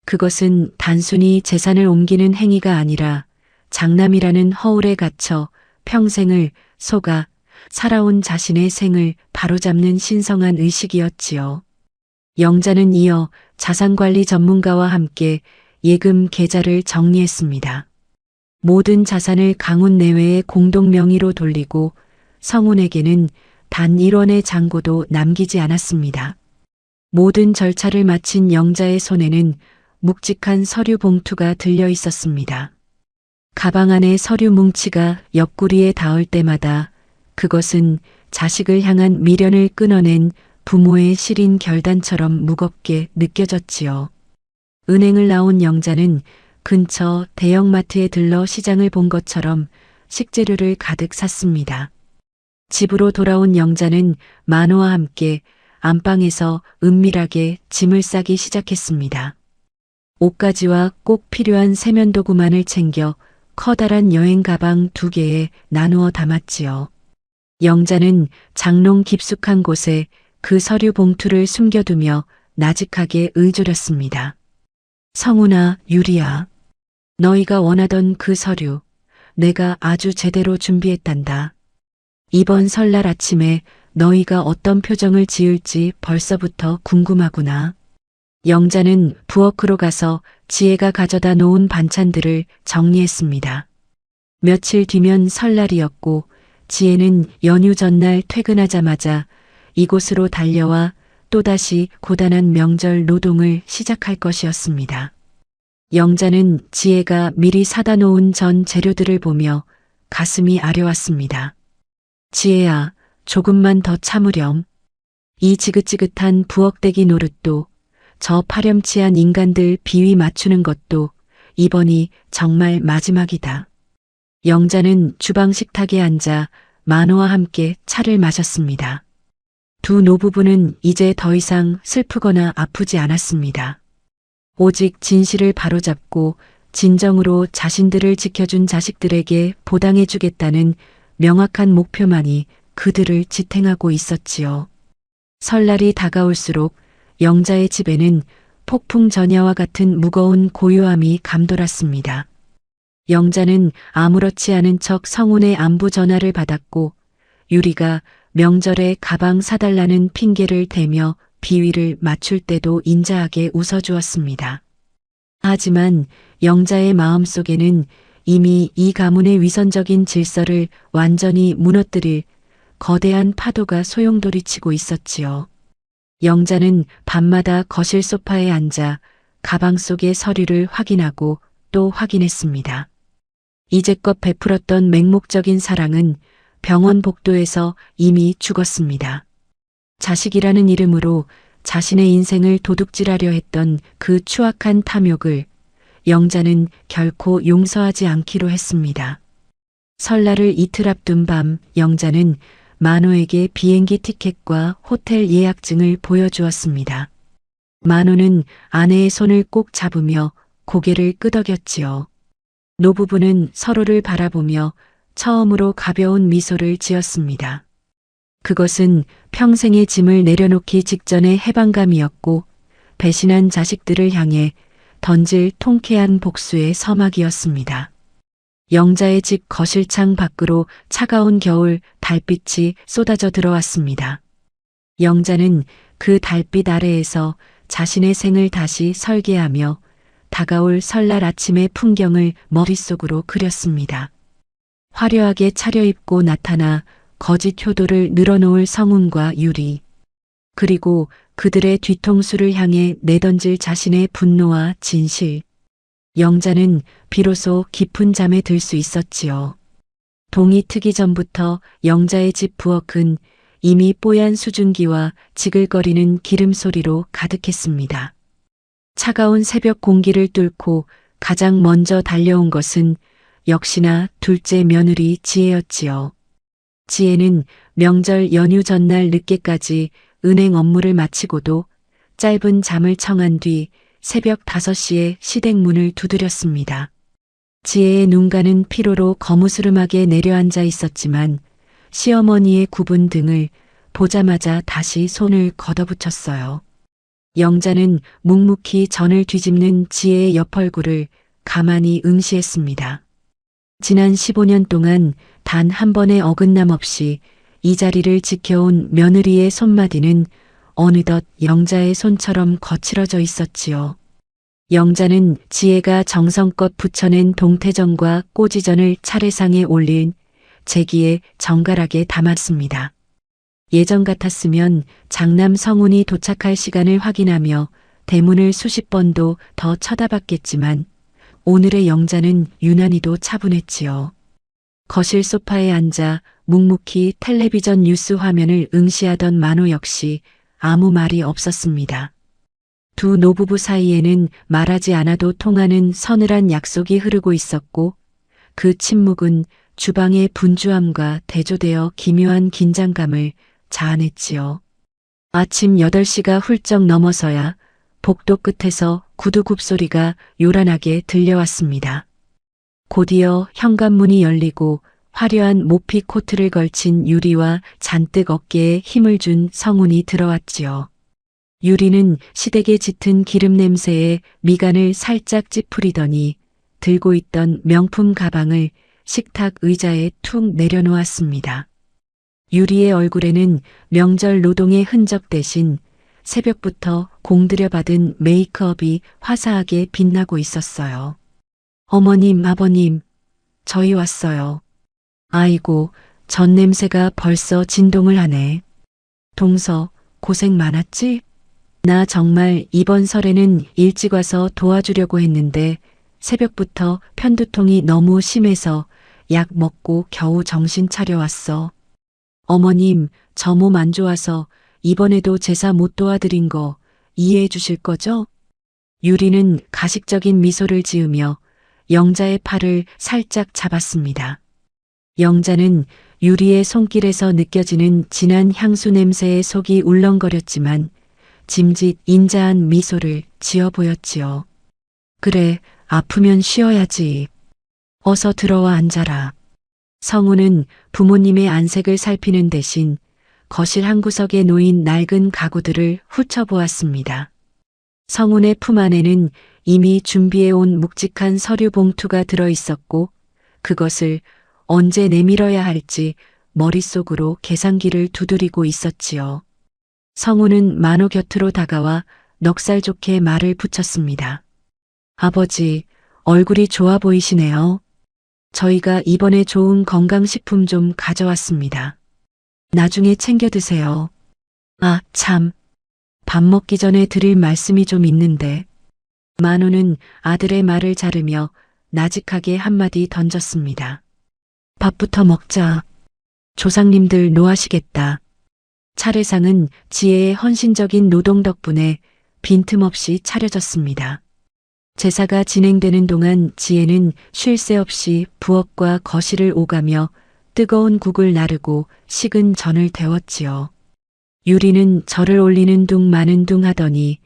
그것은 단순히 재산을 옮기는 행위가 아니라 장남이라는 허울에 갇혀 평생을 속아 살아온 자신의 생을 바로잡는 신성한 의식이었지요. 영자는 이어 자산관리 전문가와 함께 예금 계좌를 정리했습니다. 모든 자산을 강훈 내외의 공동 명의로 돌리고 성훈에게는 단 1원의 잔고도 남기지 않았습니다. 모든 절차를 마친 영자의 손에는 묵직한 서류 봉투가 들려 있었습니다. 가방 안에 서류 뭉치가 옆구리에 닿을 때마다 그것은 자식을 향한 미련을 끊어낸 부모의 시린 결단처럼 무겁게 느껴졌지요. 은행을 나온 영자는 근처 대형마트에 들러 시장을 본 것처럼 식재료를 가득 샀습니다. 집으로 돌아온 영자는 만호와 함께 안방에서 은밀하게 짐을 싸기 시작했습니다. 옷가지와 꼭 필요한 세면도구만을 챙겨 커다란 여행 가방 2개에 나누어 담았지요. 영자는 장롱 깊숙한 곳에 그 서류 봉투를 숨겨두며 나직하게 의조렸습니다. 성훈아, 유리야. 너희가 원하던 그 서류, 내가 아주 제대로 준비했단다. 이번 설날 아침에 너희가 어떤 표정을 지을지 벌써부터 궁금하구나. 영자는 부엌으로 가서 지혜가 가져다 놓은 반찬들을 정리했습니다. 며칠 뒤면 설날이었고 지혜는 연휴 전날 퇴근하자마자 이곳으로 달려와 또다시 고단한 명절 노동을 시작할 것이었습니다. 영자는 지혜가 미리 사다 놓은 전 재료들을 보며 가슴이 아려왔습니다. 지혜야, 조금만 더 참으렴. 이 지긋지긋한 부엌대기 노릇도 저 파렴치한 인간들 비위 맞추는 것도 이번이 정말 마지막이다. 영자는 주방 식탁에 앉아 만호와 함께 차를 마셨습니다. 두 노부부는 이제 더 이상 슬프거나 아프지 않았습니다. 오직 진실을 바로잡고 진정으로 자신들을 지켜준 자식들에게 보당해주겠다는 명확한 목표만이 그들을 지탱하고 있었지요. 설날이 다가올수록 영자의 집에는 폭풍 전야와 같은 무거운 고요함이 감돌았습니다. 영자는 아무렇지 않은 척 성운의 안부 전화를 받았고 유리가 명절에 가방 사달라는 핑계를 대며 비위를 맞출 때도 인자하게 웃어주었습니다. 하지만 영자의 마음속에는 이미 이 가문의 위선적인 질서를 완전히 무너뜨릴 거대한 파도가 소용돌이치고 있었지요. 영자는 밤마다 거실 소파에 앉아 가방 속의 서류를 확인하고 또 확인했습니다. 이제껏 베풀었던 맹목적인 사랑은 병원 복도에서 이미 죽었습니다. 자식이라는 이름으로 자신의 인생을 도둑질하려 했던 그 추악한 탐욕을 영자는 결코 용서하지 않기로 했습니다. 설날을 이틀 앞둔 밤 영자는 만호에게 비행기 티켓과 호텔 예약증을 보여주었습니다. 만호는 아내의 손을 꼭 잡으며 고개를 끄덕였지요. 노부부는 서로를 바라보며 처음으로 가벼운 미소를 지었습니다. 그것은 평생의 짐을 내려놓기 직전의 해방감이었고 배신한 자식들을 향해 던질 통쾌한 복수의 서막이었습니다. 영자의 집 거실창 밖으로 차가운 겨울 달빛이 쏟아져 들어왔습니다. 영자는 그 달빛 아래에서 자신의 생을 다시 설계하며 다가올 설날 아침의 풍경을 머릿속으로 그렸습니다. 화려하게 차려입고 나타나 거짓 효도를 늘어놓을 성운과 유리, 그리고 그들의 뒤통수를 향해 내던질 자신의 분노와 진실. 영자는 비로소 깊은 잠에 들 수 있었지요. 동이 트기 전부터 영자의 집 부엌은 이미 뽀얀 수증기와 지글거리는 기름 소리로 가득했습니다. 차가운 새벽 공기를 뚫고 가장 먼저 달려온 것은 역시나 둘째 며느리 지혜였지요. 지혜는 명절 연휴 전날 늦게까지 은행 업무를 마치고도 짧은 잠을 청한 뒤 새벽 5시에 시댁 문을 두드렸습니다. 지혜의 눈가는 피로로 거무스름하게 내려앉아 있었지만 시어머니의 굽은 등을 보자마자 다시 손을 걷어붙였어요. 영자는 묵묵히 전을 뒤집는 지혜의 옆얼굴을 가만히 응시했습니다. 지난 15년 동안 단 한 번의 어긋남 없이 이 자리를 지켜온 며느리의 손마디는 어느덧 영자의 손처럼 거칠어져 있었지요. 영자는 지혜가 정성껏 부쳐낸 동태전과 꼬지전을 차례상에 올린 제기에 정갈하게 담았습니다. 예전 같았으면 장남 성운이 도착할 시간을 확인하며 대문을 수십 번도 더 쳐다봤겠지만 오늘의 영자는 유난히도 차분했지요. 거실 소파에 앉아 묵묵히 텔레비전 뉴스 화면을 응시하던 만호 역시 아무 말이 없었습니다. 두 노부부 사이에는 말하지 않아도 통하는 서늘한 약속이 흐르고 있었고 그 침묵은 주방의 분주함과 대조되어 기묘한 긴장감을 자아냈지요. 아침 8시가 훌쩍 넘어서야 복도 끝에서 구두 굽소리가 요란하게 들려왔습니다. 곧이어 현관문이 열리고 화려한 모피 코트를 걸친 유리와 잔뜩 어깨에 힘을 준 성운이 들어왔지요. 유리는 시댁에 짙은 기름 냄새에 미간을 살짝 찌푸리더니 들고 있던 명품 가방을 식탁 의자에 툭 내려놓았습니다. 유리의 얼굴에는 명절 노동의 흔적 대신 새벽부터 공들여 받은 메이크업이 화사하게 빛나고 있었어요. 어머님, 아버님, 저희 왔어요. 아이고, 전 냄새가 벌써 진동을 하네. 동서, 고생 많았지? 나 정말 이번 설에는 일찍 와서 도와주려고 했는데 새벽부터 편두통이 너무 심해서 약 먹고 겨우 정신 차려왔어. 어머님, 저 몸 안 좋아서 이번에도 제사 못 도와드린 거 이해해 주실 거죠? 유리는 가식적인 미소를 지으며 영자의 팔을 살짝 잡았습니다. 영자는 유리의 손길에서 느껴지는 진한 향수 냄새에 속이 울렁거렸지만 짐짓 인자한 미소를 지어 보였지요. 그래, 아프면 쉬어야지. 어서 들어와 앉아라. 성우는 부모님의 안색을 살피는 대신 거실 한 구석에 놓인 낡은 가구들을 훑어보았습니다. 성훈의 품 안에는 이미 준비해온 묵직한 서류 봉투가 들어 있었고 그것을 언제 내밀어야 할지 머릿속으로 계산기를 두드리고 있었지요. 성훈은 만호 곁으로 다가와 넉살 좋게 말을 붙였습니다. 아버지, 얼굴이 좋아 보이시네요. 저희가 이번에 좋은 건강식품 좀 가져왔습니다. 나중에 챙겨 드세요. 아, 참. 밥 먹기 전에 드릴 말씀이 좀 있는데. 만호는 아들의 말을 자르며 나직하게 한마디 던졌습니다. 밥부터 먹자. 조상님들 노하시겠다. 차례상은 지혜의 헌신적인 노동 덕분에 빈틈없이 차려졌습니다. 제사가 진행되는 동안 지혜는 쉴 새 없이 부엌과 거실을 오가며 뜨거운 국을 나르고 식은 전을 데웠지요. 유리는 절을 올리는 둥 마는 둥 하더니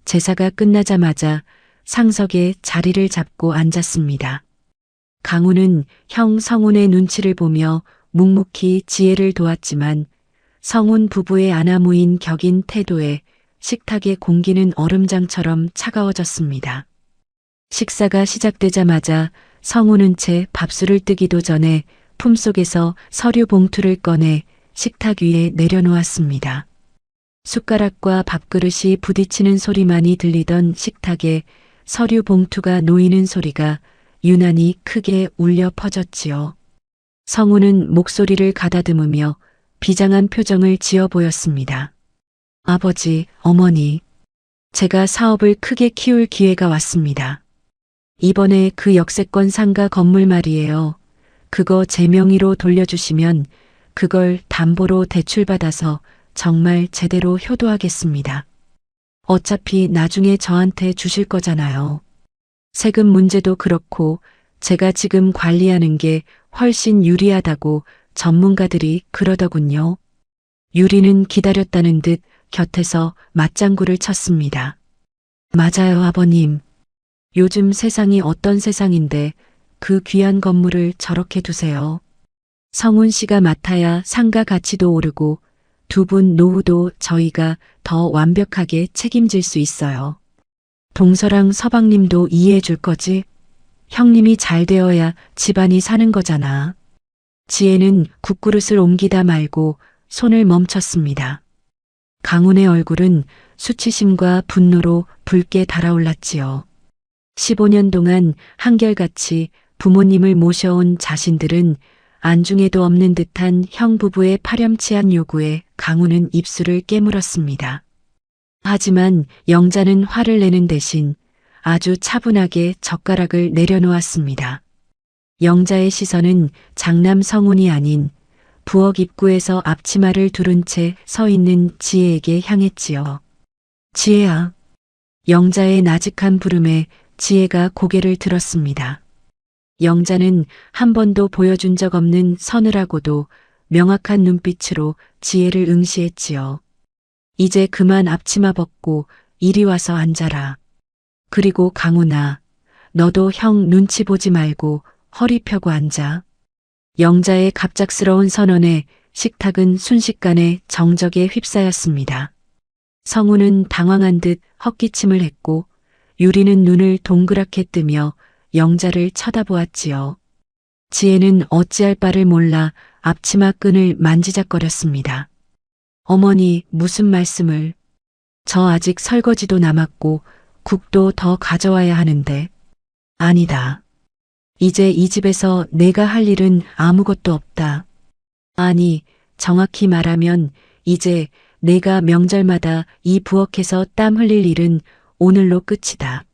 제사가 끝나자마자 상석에 자리를 잡고 앉았습니다. 강우는 형 성훈의 눈치를 보며 묵묵히 지혜를 도왔지만 성훈 부부의 아나무인 격인 태도에 식탁의 공기는 얼음장처럼 차가워졌습니다. 식사가 시작되자마자 성훈은 채 밥술을 뜨기도 전에 품속에서 서류 봉투를 꺼내 식탁 위에 내려놓았습니다. 숟가락과 밥그릇이 부딪히는 소리만이 들리던 식탁에 서류 봉투가 놓이는 소리가 유난히 크게 울려 퍼졌지요. 성훈은 목소리를 가다듬으며 비장한 표정을 지어 보였습니다. 아버지, 어머니, 제가 사업을 크게 키울 기회가 왔습니다. 이번에 그 역세권 상가 건물 말이에요. 그거 제 명의로 돌려주시면 그걸 담보로 대출받아서 정말 제대로 효도하겠습니다. 어차피 나중에 저한테 주실 거잖아요. 세금 문제도 그렇고 제가 지금 관리하는 게 훨씬 유리하다고 전문가들이 그러더군요. 유리는 기다렸다는 듯 곁에서 맞장구를 쳤습니다. 맞아요, 아버님. 요즘 세상이 어떤 세상인데 그 귀한 건물을 저렇게 두세요. 성훈 씨가 맡아야 상가 가치도 오르고 두 분 노후도 저희가 더 완벽하게 책임질 수 있어요. 동서랑 서방님도 이해해 줄 거지? 형님이 잘 되어야 집안이 사는 거잖아. 지혜는 국그릇을 옮기다 말고 손을 멈췄습니다. 강훈의 얼굴은 수치심과 분노로 붉게 달아올랐지요. 15년 동안 한결같이 부모님을 모셔온 자신들은 안중에도 없는 듯한 형 부부의 파렴치한 요구에 강훈은 입술을 깨물었습니다. 하지만 영자는 화를 내는 대신 아주 차분하게 젓가락을 내려놓았습니다. 영자의 시선은 장남 성훈이 아닌 부엌 입구에서 앞치마를 두른 채 서 있는 지혜에게 향했지요. 지혜야. 영자의 나직한 부름에 지혜가 고개를 들었습니다. 영자는 한 번도 보여준 적 없는 서늘하고도 명확한 눈빛으로 지혜를 응시했지요. 이제 그만 앞치마 벗고 이리 와서 앉아라. 그리고 강훈아, 너도 형 눈치 보지 말고 허리 펴고 앉아. 영자의 갑작스러운 선언에 식탁은 순식간에 정적에 휩싸였습니다. 성훈은 당황한 듯 헛기침을 했고 유리는 눈을 동그랗게 뜨며 영자를 쳐다보았지요. 지혜는 어찌할 바를 몰라 앞치마 끈을 만지작거렸습니다. 어머니, 무슨 말씀을? 저 아직 설거지도 남았고 국도 더 가져와야 하는데. 아니다. 이제 이 집에서 내가 할 일은 아무것도 없다. 아니, 정확히 말하면 이제 내가 명절마다 이 부엌에서 땀 흘릴 일은 오늘로 끝이다.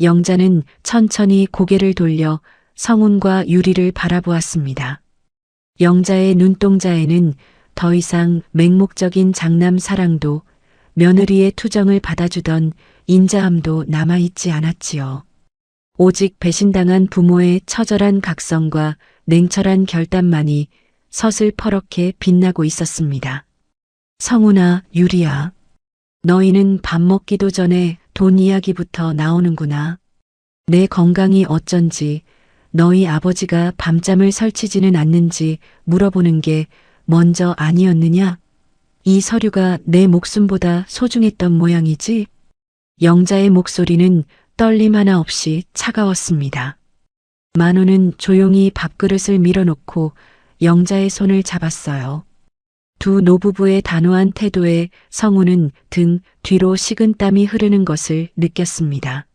영자는 천천히 고개를 돌려 성훈과 유리를 바라보았습니다. 영자의 눈동자에는 더 이상 맹목적인 장남 사랑도 며느리의 투정을 받아주던 인자함도 남아있지 않았지요. 오직 배신당한 부모의 처절한 각성과 냉철한 결단만이 서슬퍼렇게 빛나고 있었습니다. 성훈아, 유리야. 너희는 밥 먹기도 전에 돈 이야기부터 나오는구나. 내 건강이 어쩐지, 너희 아버지가 밤잠을 설치지는 않는지 물어보는 게 먼저 아니었느냐? 이 서류가 내 목숨보다 소중했던 모양이지? 영자의 목소리는 떨림 하나 없이 차가웠습니다. 만호는 조용히 밥그릇을 밀어놓고 영자의 손을 잡았어요. 두 노부부의 단호한 태도에 성우는 등 뒤로 식은땀이 흐르는 것을 느꼈습니다.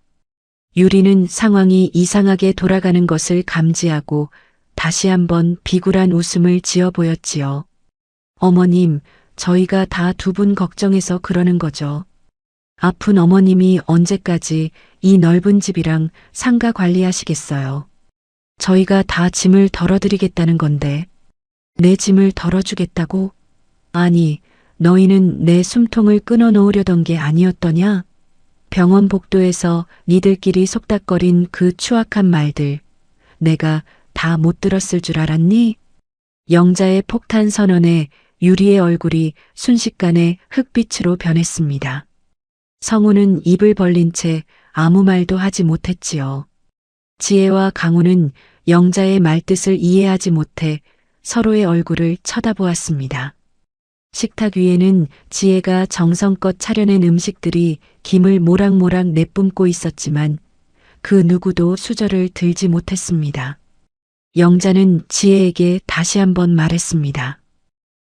유리는 상황이 이상하게 돌아가는 것을 감지하고 다시 한번 비굴한 웃음을 지어 보였지요. 어머님, 저희가 다 두 분 걱정해서 그러는 거죠. 아픈 어머님이 언제까지 이 넓은 집이랑 상가 관리하시겠어요. 저희가 다 짐을 덜어드리겠다는 건데. 내 짐을 덜어주겠다고? 아니, 너희는 내 숨통을 끊어놓으려던 게 아니었더냐? 병원 복도에서 니들끼리 속닥거린 그 추악한 말들, 내가 다 못 들었을 줄 알았니? 영자의 폭탄 선언에 유리의 얼굴이 순식간에 흑빛으로 변했습니다. 성우는 입을 벌린 채 아무 말도 하지 못했지요. 지혜와 강우는 영자의 말뜻을 이해하지 못해 서로의 얼굴을 쳐다보았습니다. 식탁 위에는 지혜가 정성껏 차려낸 음식들이 김을 모락모락 내뿜고 있었지만 그 누구도 수저를 들지 못했습니다. 영자는 지혜에게 다시 한번 말했습니다.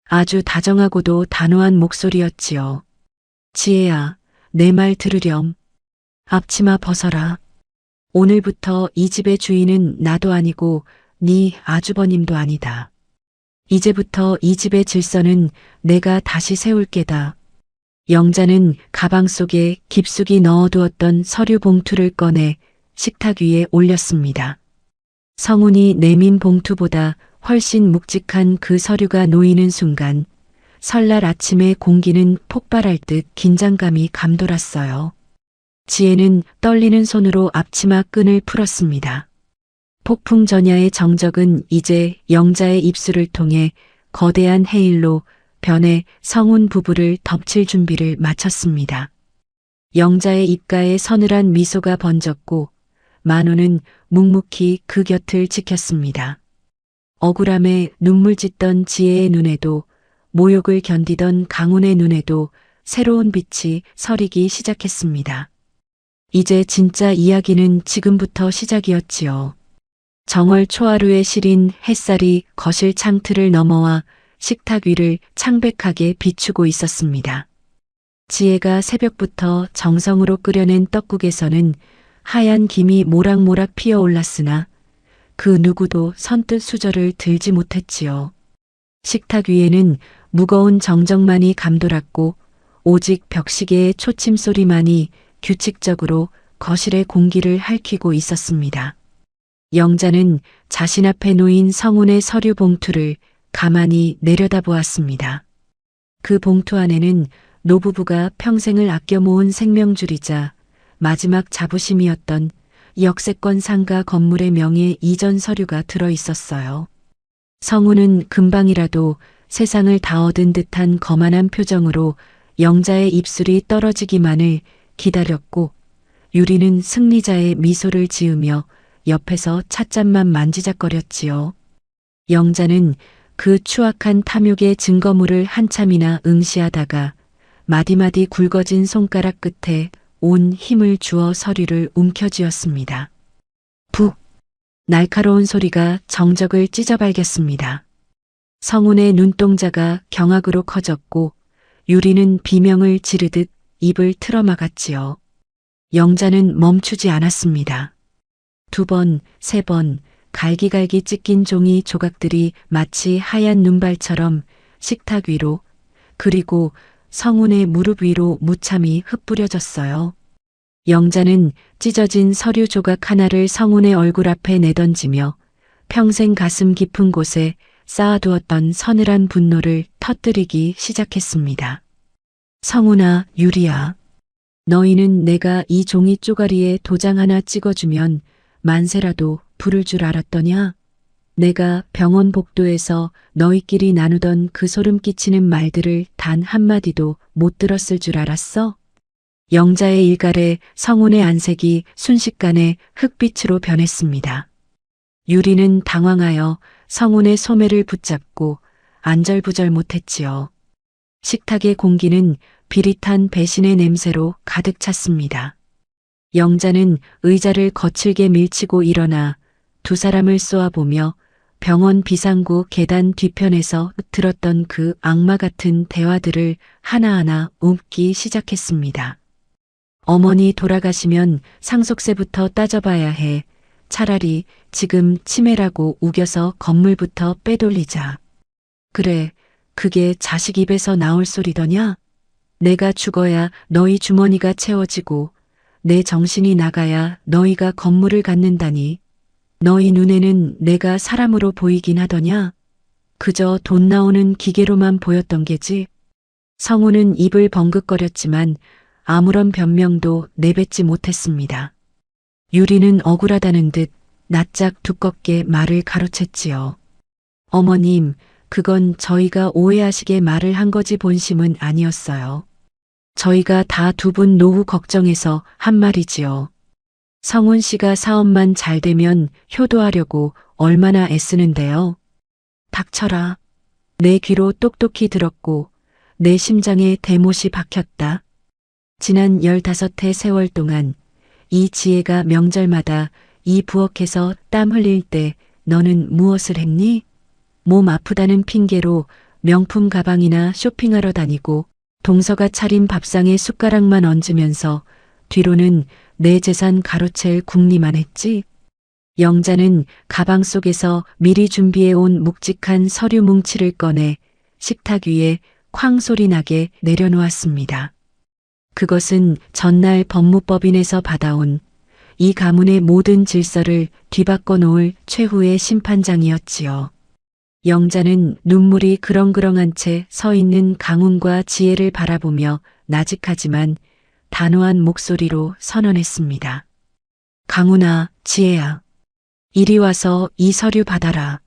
아주 다정하고도 단호한 목소리였지요. 지혜야, 내 말 들으렴. 앞치마 벗어라. 오늘부터 이 집의 주인은 나도 아니고 네 아주버님도 아니다. 이제부터 이 집의 질서는 내가 다시 세울 게다. 영자는 가방 속에 깊숙이 넣어두었던 서류 봉투를 꺼내 식탁 위에 올렸습니다. 성운이 내민 봉투보다 훨씬 묵직한 그 서류가 놓이는 순간 설날 아침의 공기는 폭발할 듯 긴장감이 감돌았어요. 지혜는 떨리는 손으로 앞치마 끈을 풀었습니다. 폭풍 전야의 정적은 이제 영자의 입술을 통해 거대한 해일로 변해 성운 부부를 덮칠 준비를 마쳤습니다. 영자의 입가에 서늘한 미소가 번졌고 만호는 묵묵히 그 곁을 지켰습니다. 억울함에 눈물 짓던 지혜의 눈에도 모욕을 견디던 강운의 눈에도 새로운 빛이 서리기 시작했습니다. 이제 진짜 이야기는 지금부터 시작이었지요. 정월 초하루에 시린 햇살이 거실 창틀을 넘어와 식탁 위를 창백하게 비추고 있었습니다. 지혜가 새벽부터 정성으로 끓여낸 떡국에서는 하얀 김이 모락모락 피어올랐으나 그 누구도 선뜻 수저를 들지 못했지요. 식탁 위에는 무거운 정적만이 감돌았고 오직 벽시계의 초침 소리만이 규칙적으로 거실의 공기를 핥히고 있었습니다. 영자는 자신 앞에 놓인 성운의 서류 봉투를 가만히 내려다보았습니다. 그 봉투 안에는 노부부가 평생을 아껴 모은 생명줄이자 마지막 자부심이었던 역세권 상가 건물의 명예 이전 서류가 들어 있었어요. 성운은 금방이라도 세상을 다 얻은 듯한 거만한 표정으로 영자의 입술이 떨어지기만을 기다렸고 유리는 승리자의 미소를 지으며 옆에서 찻잔만 만지작거렸지요. 영자는 그 추악한 탐욕의 증거물을 한참이나 응시하다가 마디마디 굵어진 손가락 끝에 온 힘을 주어 서류를 움켜쥐었습니다. 푹! 날카로운 소리가 정적을 찢어발겼습니다. 성운의 눈동자가 경악으로 커졌고 유리는 비명을 지르듯 입을 틀어막았지요. 영자는 멈추지 않았습니다. 2번, 3번 갈기갈기 찢긴 종이 조각들이 마치 하얀 눈발처럼 식탁 위로 그리고 성운의 무릎 위로 무참히 흩뿌려졌어요. 영자는 찢어진 서류 조각 하나를 성운의 얼굴 앞에 내던지며 평생 가슴 깊은 곳에 쌓아두었던 서늘한 분노를 터뜨리기 시작했습니다. 성운아, 유리야. 너희는 내가 이 종이 쪼가리에 도장 하나 찍어주면 만세라도 부를 줄 알았더냐? 내가 병원 복도에서 너희끼리 나누던 그 소름 끼치는 말들을 단 한마디도 못 들었을 줄 알았어? 영자의 일갈에 성운의 안색이 순식간에 흑빛으로 변했습니다. 유리는 당황하여 성운의 소매를 붙잡고 안절부절 못했지요. 식탁의 공기는 비릿한 배신의 냄새로 가득 찼습니다. 영자는 의자를 거칠게 밀치고 일어나 두 사람을 쏘아보며 병원 비상구 계단 뒤편에서 들었던 그 악마 같은 대화들을 하나하나 읊기 시작했습니다. 어머니 돌아가시면 상속세부터 따져봐야 해. 차라리 지금 치매라고 우겨서 건물부터 빼돌리자. 그래, 그게 자식 입에서 나올 소리더냐? 내가 죽어야 너희 주머니가 채워지고 내 정신이 나가야 너희가 건물을 갖는다니. 너희 눈에는 내가 사람으로 보이긴 하더냐? 그저 돈 나오는 기계로만 보였던 게지. 성우는 입을 벙긋거렸지만 아무런 변명도 내뱉지 못했습니다. 유리는 억울하다는 듯 낯짝 두껍게 말을 가로챘지요. 어머님, 그건 저희가 오해하시게 말을 한 거지 본심은 아니었어요. 저희가 다 두 분 노후 걱정해서 한 말이지요. 성훈 씨가 사업만 잘 되면 효도하려고 얼마나 애쓰는데요. 닥쳐라. 내 귀로 똑똑히 들었고 내 심장에 대못이 박혔다. 지난 15해 세월 동안 이 지혜가 명절마다 이 부엌에서 땀 흘릴 때 너는 무엇을 했니? 몸 아프다는 핑계로 명품 가방이나 쇼핑하러 다니고 동서가 차린 밥상에 숟가락만 얹으면서 뒤로는 내 재산 가로챌 궁리만 했지. 영자는 가방 속에서 미리 준비해 온 묵직한 서류 뭉치를 꺼내 식탁 위에 쾅 소리 나게 내려놓았습니다. 그것은 전날 법무법인에서 받아온 이 가문의 모든 질서를 뒤바꿔 놓을 최후의 심판장이었지요. 영자는 눈물이 그렁그렁한 채 서 있는 강훈과 지혜를 바라보며 나직하지만 단호한 목소리로 선언했습니다. 강훈아, 지혜야. 이리 와서 이 서류 받아라.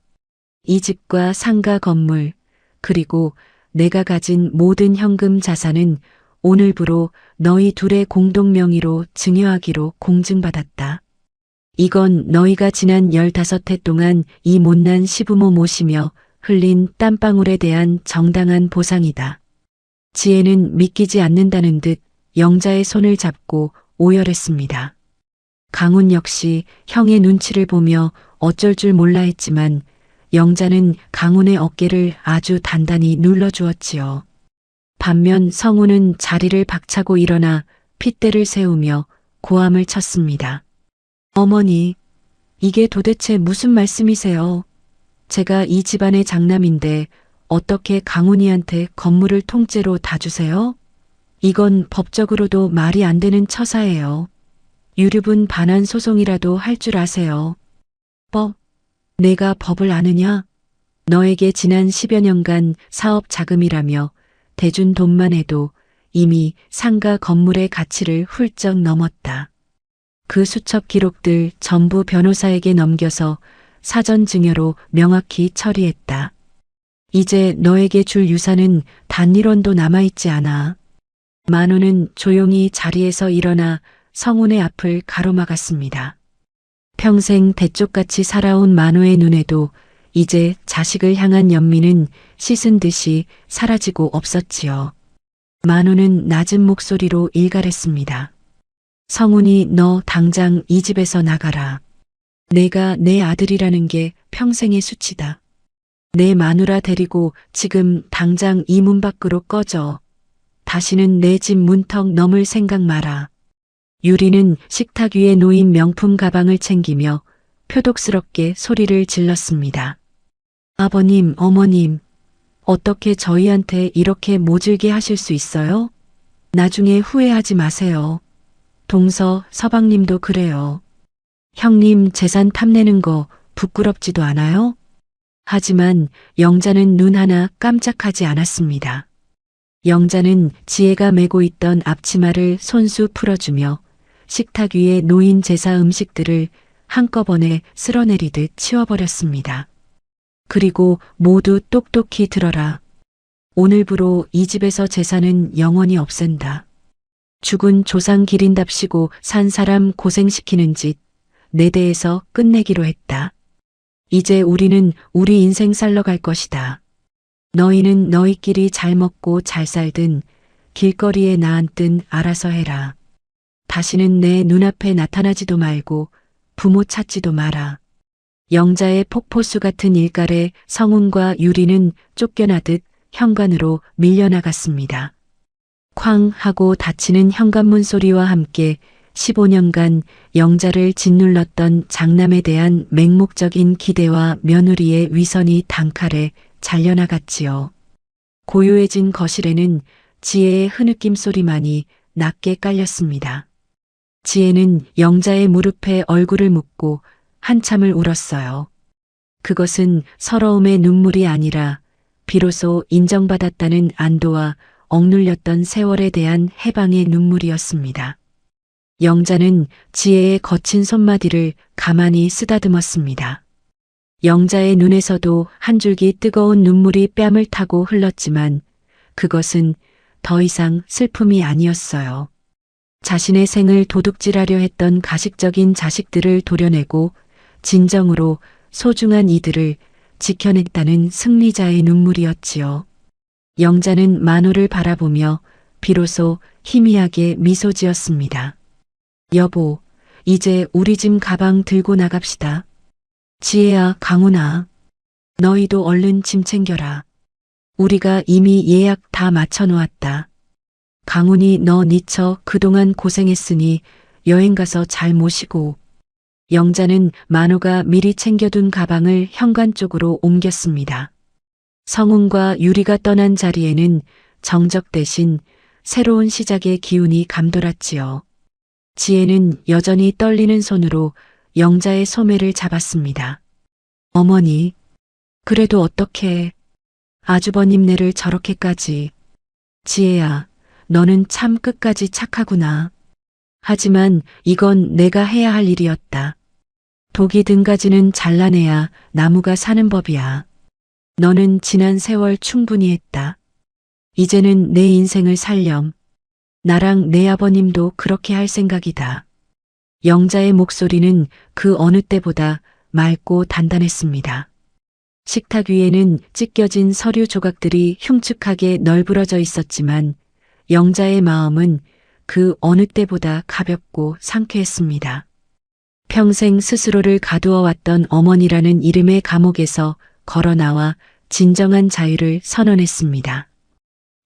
이 집과 상가 건물, 그리고 내가 가진 모든 현금 자산은 오늘부로 너희 둘의 공동 명의로 증여하기로 공증받았다. 이건 너희가 지난 15해 동안 이 못난 시부모 모시며 흘린 땀방울에 대한 정당한 보상이다. 지혜는 믿기지 않는다는 듯 영자의 손을 잡고 오열했습니다. 강훈 역시 형의 눈치를 보며 어쩔 줄 몰라 했지만 영자는 강훈의 어깨를 아주 단단히 눌러주었지요. 반면 성우는 자리를 박차고 일어나 핏대를 세우며 고함을 쳤습니다. 어머니, 이게 도대체 무슨 말씀이세요? 제가 이 집안의 장남인데 어떻게 강훈이한테 건물을 통째로 다 주세요? 이건 법적으로도 말이 안 되는 처사예요. 유류분 반환 소송이라도 할 줄 아세요. 법? 내가 법을 아느냐? 너에게 지난 10여 년간 사업 자금이라며 대준 돈만 해도 이미 상가 건물의 가치를 훌쩍 넘었다. 그 수첩 기록들 전부 변호사에게 넘겨서 사전 증여로 명확히 처리했다. 이제 너에게 줄 유산은 단 1원도 남아있지 않아. 만호는 조용히 자리에서 일어나 성훈의 앞을 가로막았습니다. 평생 대쪽같이 살아온 만호의 눈에도 이제 자식을 향한 연민은 씻은 듯이 사라지고 없었지요. 만호는 낮은 목소리로 일갈했습니다. 성훈이 너 당장 이 집에서 나가라. 내가 내 아들이라는 게 평생의 수치다. 내 마누라 데리고 지금 당장 이 문 밖으로 꺼져. 다시는 내 집 문턱 넘을 생각 마라. 유리는 식탁 위에 놓인 명품 가방을 챙기며 표독스럽게 소리를 질렀습니다. 아버님, 어머님, 어떻게 저희한테 이렇게 모질게 하실 수 있어요? 나중에 후회하지 마세요. 동서, 서방님도 그래요. 형님 재산 탐내는 거 부끄럽지도 않아요? 하지만 영자는 눈 하나 깜짝하지 않았습니다. 영자는 지혜가 메고 있던 앞치마를 손수 풀어주며 식탁 위에 놓인 제사 음식들을 한꺼번에 쓸어내리듯 치워버렸습니다. 그리고 모두 똑똑히 들어라. 오늘부로 이 집에서 제사는 영원히 없앤다. 죽은 조상 기린답시고 산 사람 고생시키는 짓 내 대에서 끝내기로 했다. 이제 우리는 우리 인생 살러 갈 것이다. 너희는 너희끼리 잘 먹고 잘 살든 길거리에 나앉든 알아서 해라. 다시는 내 눈앞에 나타나지도 말고 부모 찾지도 마라. 영자의 폭포수 같은 일갈에 성운과 유리는 쫓겨나듯 현관으로 밀려나갔습니다. 쾅 하고 닫히는 현관문 소리와 함께 15년간 영자를 짓눌렀던 장남에 대한 맹목적인 기대와 며느리의 위선이 단칼에 잘려나갔지요. 고요해진 거실에는 지혜의 흐느낌 소리만이 낮게 깔렸습니다. 지혜는 영자의 무릎에 얼굴을 묻고 한참을 울었어요. 그것은 서러움의 눈물이 아니라 비로소 인정받았다는 안도와 억눌렸던 세월에 대한 해방의 눈물이었습니다. 영자는 지혜의 거친 손마디를 가만히 쓰다듬었습니다. 영자의 눈에서도 한 줄기 뜨거운 눈물이 뺨을 타고 흘렀지만 그것은 더 이상 슬픔이 아니었어요. 자신의 생을 도둑질하려 했던 가식적인 자식들을 도려내고 진정으로 소중한 이들을 지켜냈다는 승리자의 눈물이었지요. 영자는 만호를 바라보며 비로소 희미하게 미소 지었습니다. 여보, 이제 우리 집 가방 들고 나갑시다. 지혜야, 강훈아, 너희도 얼른 짐 챙겨라. 우리가 이미 예약 다 맞춰놓았다. 강훈이 너 니처 그동안 고생했으니 여행 가서 잘 모시고. 영자는 만호가 미리 챙겨둔 가방을 현관 쪽으로 옮겼습니다. 성운과 유리가 떠난 자리에는 정적 대신 새로운 시작의 기운이 감돌았지요. 지혜는 여전히 떨리는 손으로 영자의 소매를 잡았습니다. 어머니, 그래도 어떻게 아주버님네를 저렇게까지. 지혜야, 너는 참 끝까지 착하구나. 하지만 이건 내가 해야 할 일이었다. 독이 등가지는 잘라내야 나무가 사는 법이야. 너는 지난 세월 충분히 했다. 이제는 내 인생을 살렴. 나랑 내 아버님도 그렇게 할 생각이다. 영자의 목소리는 그 어느 때보다 맑고 단단했습니다. 식탁 위에는 찢겨진 서류 조각들이 흉측하게 널브러져 있었지만 영자의 마음은 그 어느 때보다 가볍고 상쾌했습니다. 평생 스스로를 가두어 왔던 어머니라는 이름의 감옥에서 걸어 나와 진정한 자유를 선언했습니다.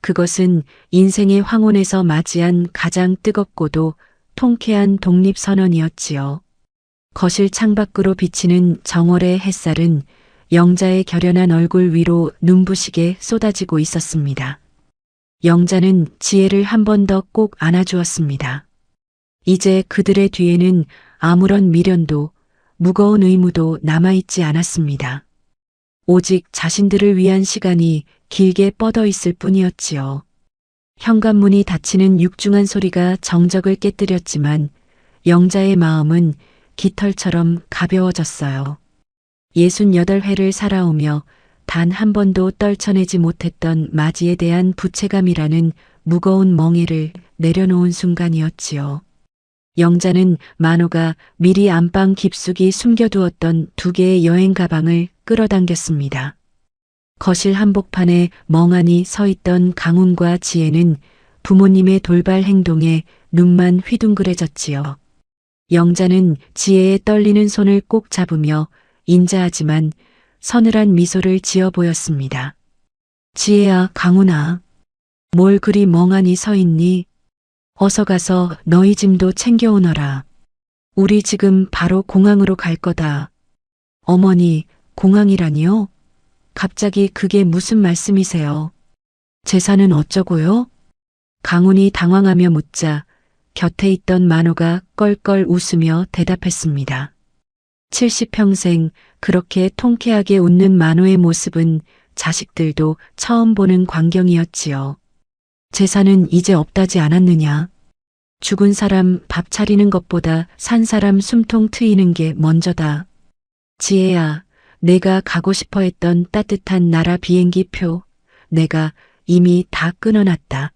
그것은 인생의 황혼에서 맞이한 가장 뜨겁고도 통쾌한 독립선언이었지요. 거실 창밖으로 비치는 정월의 햇살은 영자의 결연한 얼굴 위로 눈부시게 쏟아지고 있었습니다. 영자는 지혜를 한 번 더 꼭 안아주었습니다. 이제 그들의 뒤에는 아무런 미련도 무거운 의무도 남아있지 않았습니다. 오직 자신들을 위한 시간이 길게 뻗어 있을 뿐이었지요. 현관문이 닫히는 육중한 소리가 정적을 깨뜨렸지만 영자의 마음은 깃털처럼 가벼워졌어요. 68회를 살아오며 단 한 번도 떨쳐내지 못했던 마지에 대한 부채감이라는 무거운 멍에를 내려놓은 순간이었지요. 영자는 만호가 미리 안방 깊숙이 숨겨두었던 2개의 여행 가방을 끌어당겼습니다. 거실 한복판에 멍하니 서 있던 강훈과 지혜는 부모님의 돌발 행동에 눈만 휘둥그레졌지요. 영자는 지혜의 떨리는 손을 꼭 잡으며 인자하지만 서늘한 미소를 지어 보였습니다. 지혜야, 강훈아, 뭘 그리 멍하니 서 있니? 어서 가서 너희 짐도 챙겨오너라. 우리 지금 바로 공항으로 갈 거다. 어머니, 공항이라니요? 갑자기 그게 무슨 말씀이세요? 재산은 어쩌고요? 강훈이 당황하며 묻자 곁에 있던 만호가 껄껄 웃으며 대답했습니다. 70평생 그렇게 통쾌하게 웃는 만호의 모습은 자식들도 처음 보는 광경이었지요. 재산은 이제 없다지 않았느냐? 죽은 사람 밥 차리는 것보다 산 사람 숨통 트이는 게 먼저다. 지혜야, 내가 가고 싶어 했던 따뜻한 나라 비행기 표, 내가 이미 다 끊어놨다.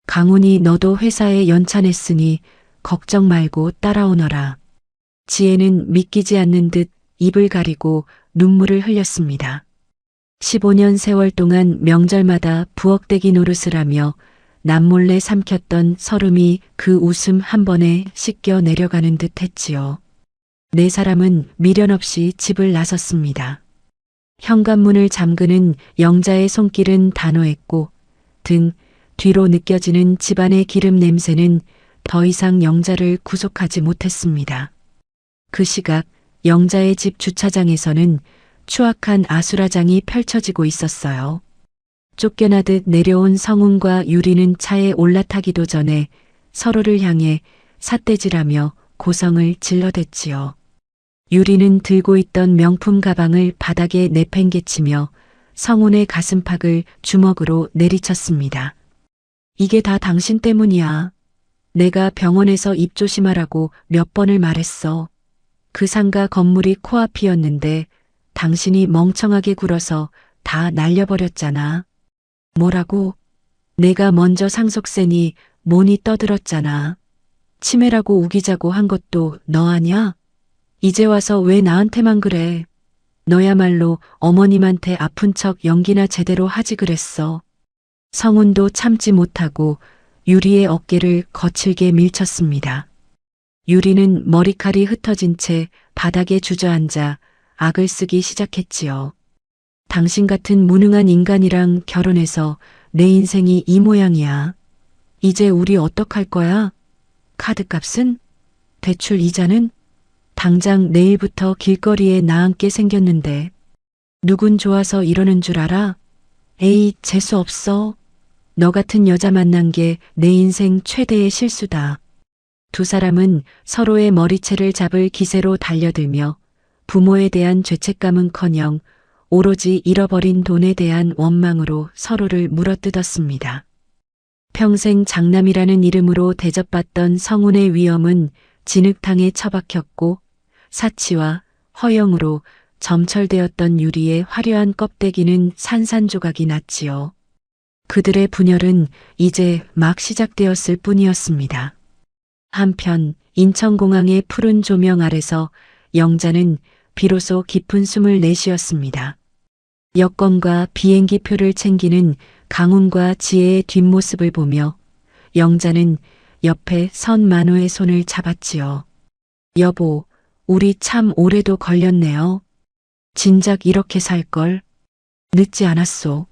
강훈이 너도 회사에 연차냈으니 걱정 말고 따라오너라. 지혜는 믿기지 않는 듯 입을 가리고 눈물을 흘렸습니다. 15년 세월 동안 명절마다 부엌대기 노릇을 하며 남몰래 삼켰던 서름이 그 웃음 한 번에 씻겨 내려가는 듯 했지요. 네 사람은 미련 없이 집을 나섰습니다. 현관문을 잠그는 영자의 손길은 단호했고 등 뒤로 느껴지는 집안의 기름 냄새는 더 이상 영자를 구속하지 못했습니다. 그 시각 영자의 집 주차장에서는 추악한 아수라장이 펼쳐지고 있었어요. 쫓겨나듯 내려온 성훈과 유리는 차에 올라타기도 전에 서로를 향해 삿대질하며 고성을 질러댔지요. 유리는 들고 있던 명품 가방을 바닥에 내팽개치며 성훈의 가슴팍을 주먹으로 내리쳤습니다. 이게 다 당신 때문이야. 내가 병원에서 입 조심하라고 몇 번을 말했어. 그 상가 건물이 코앞이었는데 당신이 멍청하게 굴어서 다 날려버렸잖아. 뭐라고? 내가 먼저 상속세니 뭐니 떠들었잖아. 치매라고 우기자고 한 것도 너 아냐? 이제 와서 왜 나한테만 그래? 너야말로 어머님한테 아픈 척 연기나 제대로 하지 그랬어. 성훈도 참지 못하고 유리의 어깨를 거칠게 밀쳤습니다. 유리는 머리칼이 흩어진 채 바닥에 주저앉아 악을 쓰기 시작했지요. 당신 같은 무능한 인간이랑 결혼해서 내 인생이 이 모양이야. 이제 우리 어떡할 거야? 카드값은? 대출 이자는? 당장 내일부터 길거리에 나앉게 생겼는데 누군 좋아서 이러는 줄 알아? 에이, 재수 없어. 너 같은 여자 만난 게 내 인생 최대의 실수다. 두 사람은 서로의 머리채를 잡을 기세로 달려들며 부모에 대한 죄책감은커녕 오로지 잃어버린 돈에 대한 원망으로 서로를 물어뜯었습니다. 평생 장남이라는 이름으로 대접받던 성훈의 위엄은 진흙탕에 처박혔고 사치와 허영으로 점철되었던 유리의 화려한 껍데기는 산산조각이 났지요. 그들의 분열은 이제 막 시작되었을 뿐이었습니다. 한편 인천공항의 푸른 조명 아래서 영자는 비로소 깊은 숨을 내쉬었습니다. 여권과 비행기 표를 챙기는 강훈과 지혜의 뒷모습을 보며 영자는 옆에 선 만호의 손을 잡았지요. 여보, 우리 참 오래도 걸렸네요. 진작 이렇게 살걸. 늦지 않았소.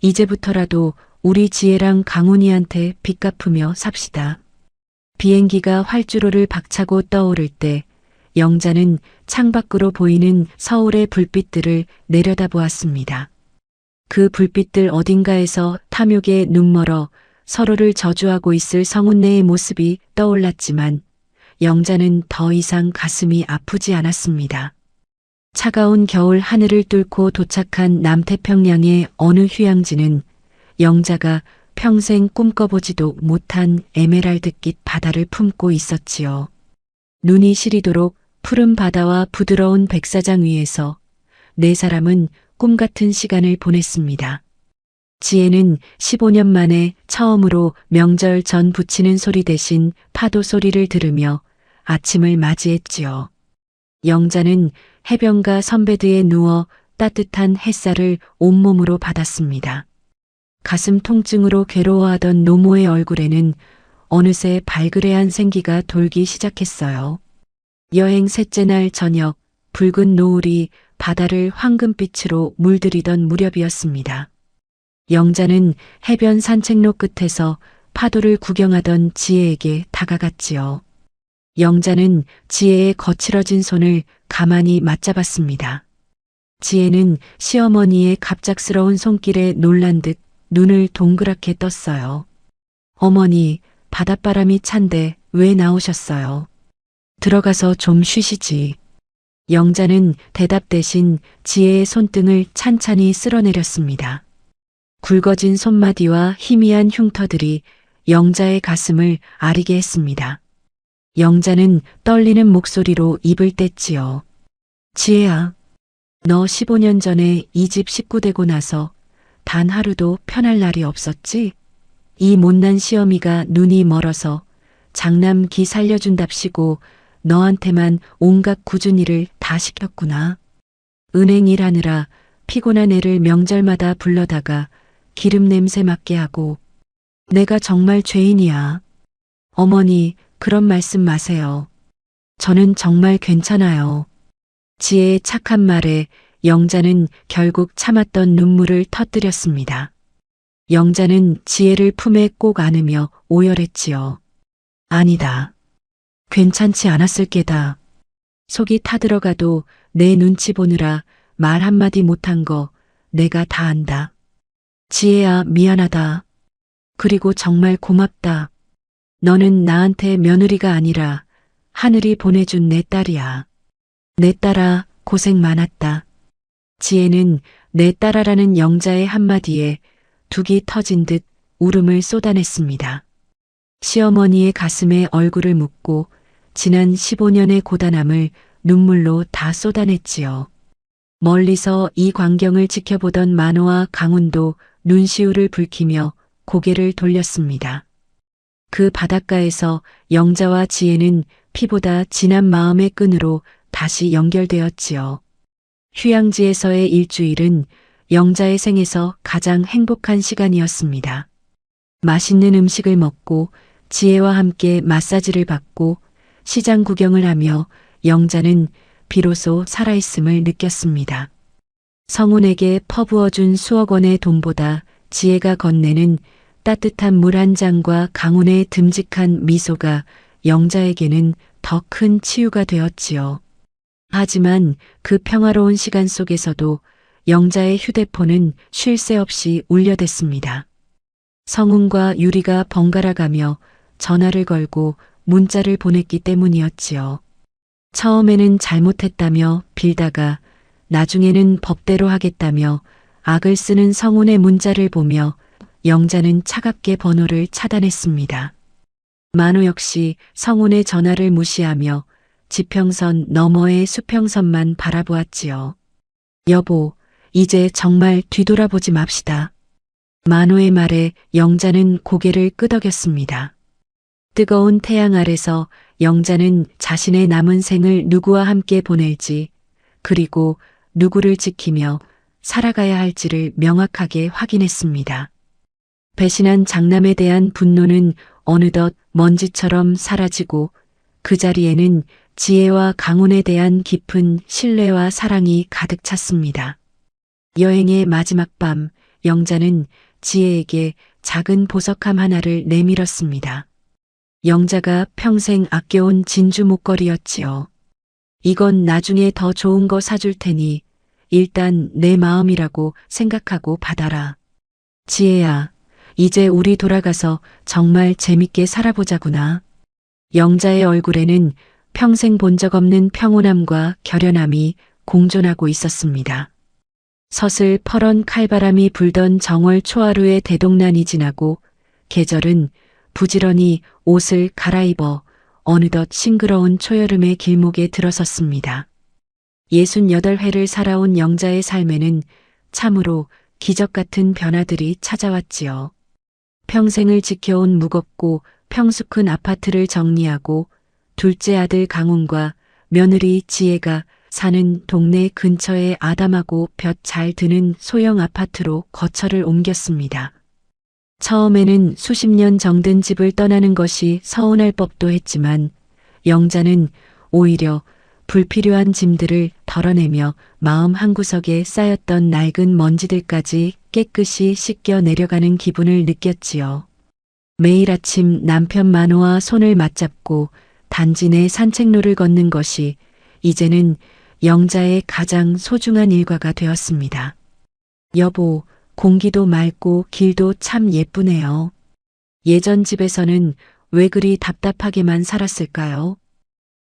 이제부터라도 우리 지혜랑 강훈이한테 빚 갚으며 삽시다. 비행기가 활주로를 박차고 떠오를 때 영자는 창밖으로 보이는 서울의 불빛들을 내려다보았습니다. 그 불빛들 어딘가에서 탐욕에 눈멀어 서로를 저주하고 있을 성훈네의 모습이 떠올랐지만 영자는 더 이상 가슴이 아프지 않았습니다. 차가운 겨울 하늘을 뚫고 도착한 남태평양의 어느 휴양지는 영자가 평생 꿈꿔보지도 못한 에메랄드빛 바다를 품고 있었지요. 눈이 시리도록 푸른 바다와 부드러운 백사장 위에서 네 사람은 꿈같은 시간을 보냈습니다. 지혜는 15년 만에 처음으로 명절 전 부치는 소리 대신 파도 소리를 들으며 아침을 맞이했지요. 영자는 해변가 선베드에 누워 따뜻한 햇살을 온몸으로 받았습니다. 가슴 통증으로 괴로워하던 노모의 얼굴에는 어느새 발그레한 생기가 돌기 시작했어요. 여행 셋째 날 저녁 붉은 노을이 바다를 황금빛으로 물들이던 무렵이었습니다. 영자는 해변 산책로 끝에서 파도를 구경하던 지혜에게 다가갔지요. 영자는 지혜의 거칠어진 손을 가만히 맞잡았습니다. 지혜는 시어머니의 갑작스러운 손길에 놀란 듯 눈을 동그랗게 떴어요. 어머니, 바닷바람이 찬데 왜 나오셨어요? 들어가서 좀 쉬시지. 영자는 대답 대신 지혜의 손등을 찬찬히 쓸어내렸습니다. 굵어진 손마디와 희미한 흉터들이 영자의 가슴을 아리게 했습니다. 영자는 떨리는 목소리로 입을 뗐지요. 지혜야, 너 15년 전에 이 집 식구 되고 나서 단 하루도 편할 날이 없었지? 이 못난 시어미가 눈이 멀어서 장남 기 살려준답시고 너한테만 온갖 굳은 일을 다 시켰구나. 은행 일하느라 피곤한 애를 명절마다 불러다가 기름 냄새 맡게 하고 내가 정말 죄인이야. 어머니, 그런 말씀 마세요. 저는 정말 괜찮아요. 지혜의 착한 말에 영자는 결국 참았던 눈물을 터뜨렸습니다. 영자는 지혜를 품에 꼭 안으며 오열했지요. 아니다. 괜찮지 않았을 게다. 속이 타들어가도 내 눈치 보느라 말 한마디 못한 거 내가 다 안다. 지혜야, 미안하다. 그리고 정말 고맙다. 너는 나한테 며느리가 아니라 하늘이 보내준 내 딸이야. 내 딸아, 고생 많았다. 지혜는 내 딸아라는 영자의 한마디에 둑이 터진 듯 울음을 쏟아냈습니다. 시어머니의 가슴에 얼굴을 묻고 지난 15년의 고단함을 눈물로 다 쏟아냈지요. 멀리서 이 광경을 지켜보던 만호와 강훈도 눈시울을 붉히며 고개를 돌렸습니다. 그 바닷가에서 영자와 지혜는 피보다 진한 마음의 끈으로 다시 연결되었지요. 휴양지에서의 일주일은 영자의 생에서 가장 행복한 시간이었습니다. 맛있는 음식을 먹고 지혜와 함께 마사지를 받고 시장 구경을 하며 영자는 비로소 살아있음을 느꼈습니다. 성훈에게 퍼부어준 수억 원의 돈보다 지혜가 건네는 따뜻한 물 한 잔과 강훈의 듬직한 미소가 영자에게는 더 큰 치유가 되었지요. 하지만 그 평화로운 시간 속에서도 영자의 휴대폰은 쉴 새 없이 울려댔습니다. 성훈과 유리가 번갈아가며 전화를 걸고 문자를 보냈기 때문이었지요. 처음에는 잘못했다며 빌다가 나중에는 법대로 하겠다며 악을 쓰는 성훈의 문자를 보며 영자는 차갑게 번호를 차단했습니다. 만호 역시 성훈의 전화를 무시하며 지평선 너머의 수평선만 바라보았지요. 여보, 이제 정말 뒤돌아보지 맙시다. 만호의 말에 영자는 고개를 끄덕였습니다. 뜨거운 태양 아래서 영자는 자신의 남은 생을 누구와 함께 보낼지, 그리고 누구를 지키며 살아가야 할지를 명확하게 확인했습니다. 배신한 장남에 대한 분노는 어느덧 먼지처럼 사라지고 그 자리에는 지혜와 강훈에 대한 깊은 신뢰와 사랑이 가득 찼습니다. 여행의 마지막 밤, 영자는 지혜에게 작은 보석함 하나를 내밀었습니다. 영자가 평생 아껴온 진주 목걸이였지요. 이건 나중에 더 좋은 거 사줄 테니 일단 내 마음이라고 생각하고 받아라. 지혜야, 이제 우리 돌아가서 정말 재밌게 살아보자구나. 영자의 얼굴에는 평생 본 적 없는 평온함과 결연함이 공존하고 있었습니다. 서슬 퍼런 칼바람이 불던 정월 초하루의 대동난이 지나고 계절은 부지런히 옷을 갈아입어 어느덧 싱그러운 초여름의 길목에 들어섰습니다. 68회를 살아온 영자의 삶에는 참으로 기적 같은 변화들이 찾아왔지요. 평생을 지켜온 무겁고 평수 큰 아파트를 정리하고 둘째 아들 강훈과 며느리 지혜가 사는 동네 근처에 아담하고 볕 잘 드는 소형 아파트로 거처를 옮겼습니다. 처음에는 수십 년 정든 집을 떠나는 것이 서운할 법도 했지만 영자는 오히려 불필요한 짐들을 덜어내며 마음 한구석에 쌓였던 낡은 먼지들까지 깨끗이 씻겨 내려가는 기분을 느꼈지요. 매일 아침 남편 만호와 손을 맞잡고 단지 내 산책로를 걷는 것이 이제는 영자의 가장 소중한 일과가 되었습니다. 여보, 공기도 맑고 길도 참 예쁘네요. 예전 집에서는 왜 그리 답답하게만 살았을까요?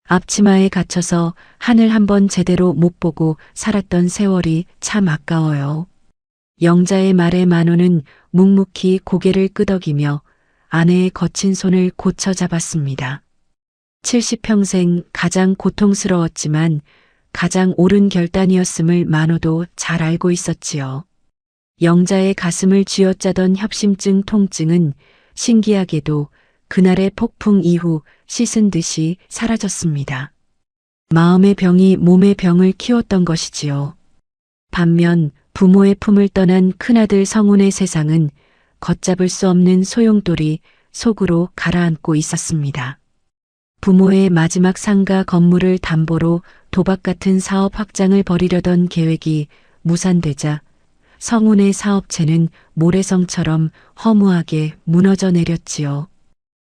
앞치마에 갇혀서 하늘 한번 제대로 못 보고 살았던 세월이 참 아까워요. 영자의 말에 만호는 묵묵히 고개를 끄덕이며 아내의 거친 손을 고쳐 잡았습니다. 70평생 가장 고통스러웠지만 가장 옳은 결단이었음을 만호도 잘 알고 있었지요. 영자의 가슴을 쥐어짜던 협심증 통증은 신기하게도 그날의 폭풍 이후 씻은 듯이 사라졌습니다. 마음의 병이 몸의 병을 키웠던 것이지요. 반면 부모의 품을 떠난 큰아들 성운의 세상은 걷잡을 수 없는 소용돌이 속으로 가라앉고 있었습니다. 부모의 마지막 상가 건물을 담보로 도박 같은 사업 확장을 벌이려던 계획이 무산되자 성운의 사업체는 모래성처럼 허무하게 무너져 내렸지요.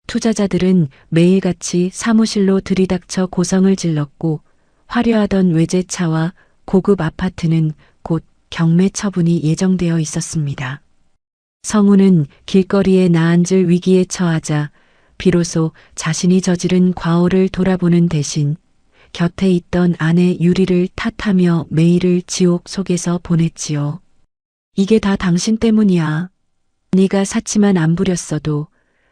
투자자들은 매일같이 사무실로 들이닥쳐 고성을 질렀고 화려하던 외제차와 고급 아파트는 곧 경매 처분이 예정되어 있었습니다. 성운은 길거리에 나앉을 위기에 처하자 비로소 자신이 저지른 과오를 돌아보는 대신 곁에 있던 아내 유리를 탓하며 매일을 지옥 속에서 보냈지요. 이게 다 당신 때문이야. 네가 사치만 안 부렸어도,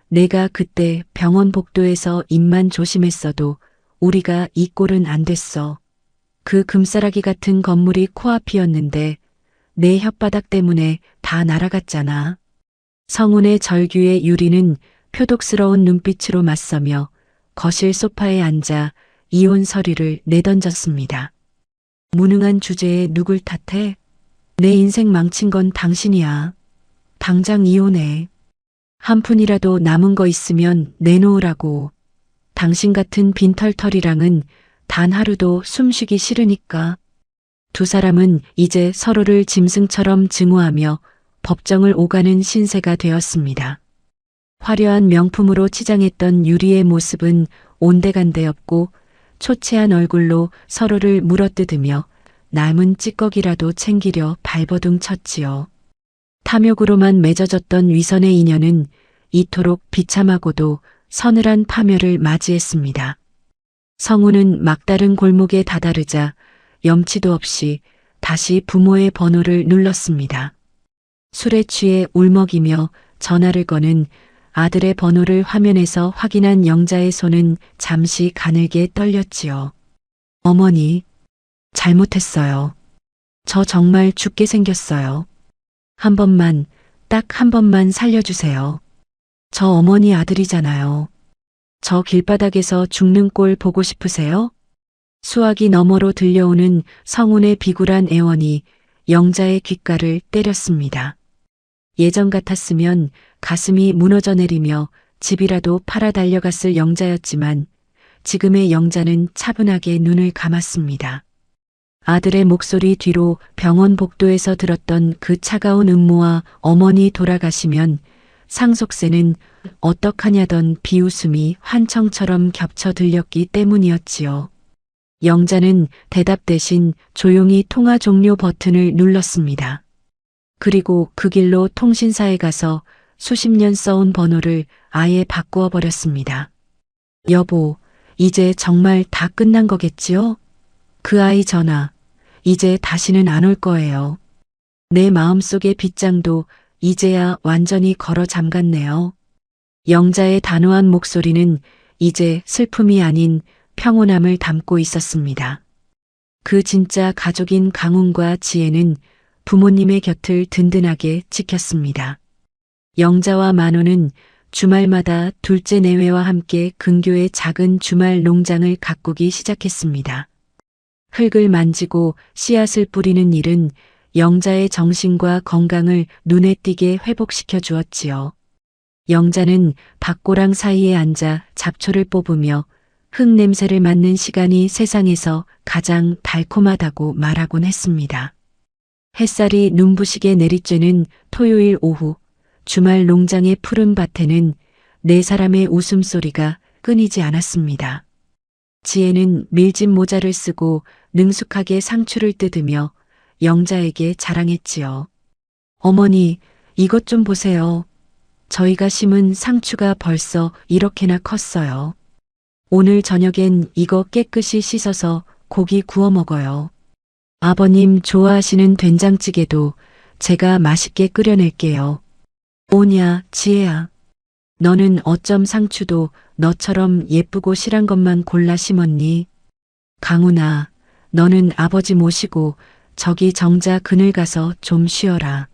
내가 그때 병원 복도에서 입만 조심했어도 우리가 이 꼴은 안 됐어. 그 금싸라기 같은 건물이 코앞이었는데 내 혓바닥 때문에 다 날아갔잖아. 성운의 절규에 유리는 표독스러운 눈빛으로 맞서며 거실 소파에 앉아 이혼 서류를 내던졌습니다. 무능한 주제에 누굴 탓해? 내 인생 망친 건 당신이야. 당장 이혼해. 한 푼이라도 남은 거 있으면 내놓으라고. 당신 같은 빈털털이랑은 단 하루도 숨쉬기 싫으니까. 두 사람은 이제 서로를 짐승처럼 증오하며 법정을 오가는 신세가 되었습니다. 화려한 명품으로 치장했던 유리의 모습은 온데간데 없고 초췌한 얼굴로 서로를 물어뜯으며 남은 찌꺼기라도 챙기려 발버둥 쳤지요. 탐욕으로만 맺어졌던 위선의 인연은 이토록 비참하고도 서늘한 파멸을 맞이했습니다. 성운은 막다른 골목에 다다르자 염치도 없이 다시 부모의 번호를 눌렀습니다. 술에 취해 울먹이며 전화를 거는 아들의 번호를 화면에서 확인한 영자의 손은 잠시 가늘게 떨렸지요. 어머니, 잘못했어요. 저 정말 죽게 생겼어요. 한 번만, 딱 한 번만 살려주세요. 저 어머니 아들이잖아요. 저 길바닥에서 죽는 꼴 보고 싶으세요? 수화기 너머로 들려오는 성운의 비굴한 애원이 영자의 귓가를 때렸습니다. 예전 같았으면 가슴이 무너져 내리며 집이라도 팔아 달려갔을 영자였지만 지금의 영자는 차분하게 눈을 감았습니다. 아들의 목소리 뒤로 병원 복도에서 들었던 그 차가운 음모와 어머니 돌아가시면 상속세는 어떡하냐던 비웃음이 환청처럼 겹쳐 들렸기 때문이었지요. 영자는 대답 대신 조용히 통화 종료 버튼을 눌렀습니다. 그리고 그 길로 통신사에 가서 수십 년 써온 번호를 아예 바꾸어 버렸습니다. 여보, 이제 정말 다 끝난 거겠지요? 그 아이 전화, 이제 다시는 안 올 거예요. 내 마음속의 빗장도 이제야 완전히 걸어 잠갔네요. 영자의 단호한 목소리는 이제 슬픔이 아닌 평온함을 담고 있었습니다. 그 진짜 가족인 강훈과 지혜는 부모님의 곁을 든든하게 지켰습니다. 영자와 만호는 주말마다 둘째 내외와 함께 근교의 작은 주말 농장을 가꾸기 시작했습니다. 흙을 만지고 씨앗을 뿌리는 일은 영자의 정신과 건강을 눈에 띄게 회복시켜 주었지요. 영자는 밭고랑 사이에 앉아 잡초를 뽑으며 흙 냄새를 맡는 시간이 세상에서 가장 달콤하다고 말하곤 했습니다. 햇살이 눈부시게 내리쬐는 토요일 오후, 주말 농장의 푸른 밭에는 네 사람의 웃음소리가 끊이지 않았습니다. 지혜는 밀짚 모자를 쓰고 능숙하게 상추를 뜯으며 영자에게 자랑했지요. 어머니, 이것 좀 보세요. 저희가 심은 상추가 벌써 이렇게나 컸어요. 오늘 저녁엔 이거 깨끗이 씻어서 고기 구워 먹어요. 아버님 좋아하시는 된장찌개도 제가 맛있게 끓여낼게요. 오냐, 지혜야. 너는 어쩜 상추도 너처럼 예쁘고 실한 것만 골라 심었니? 강훈아, 너는 아버지 모시고 저기 정자 그늘 가서 좀 쉬어라.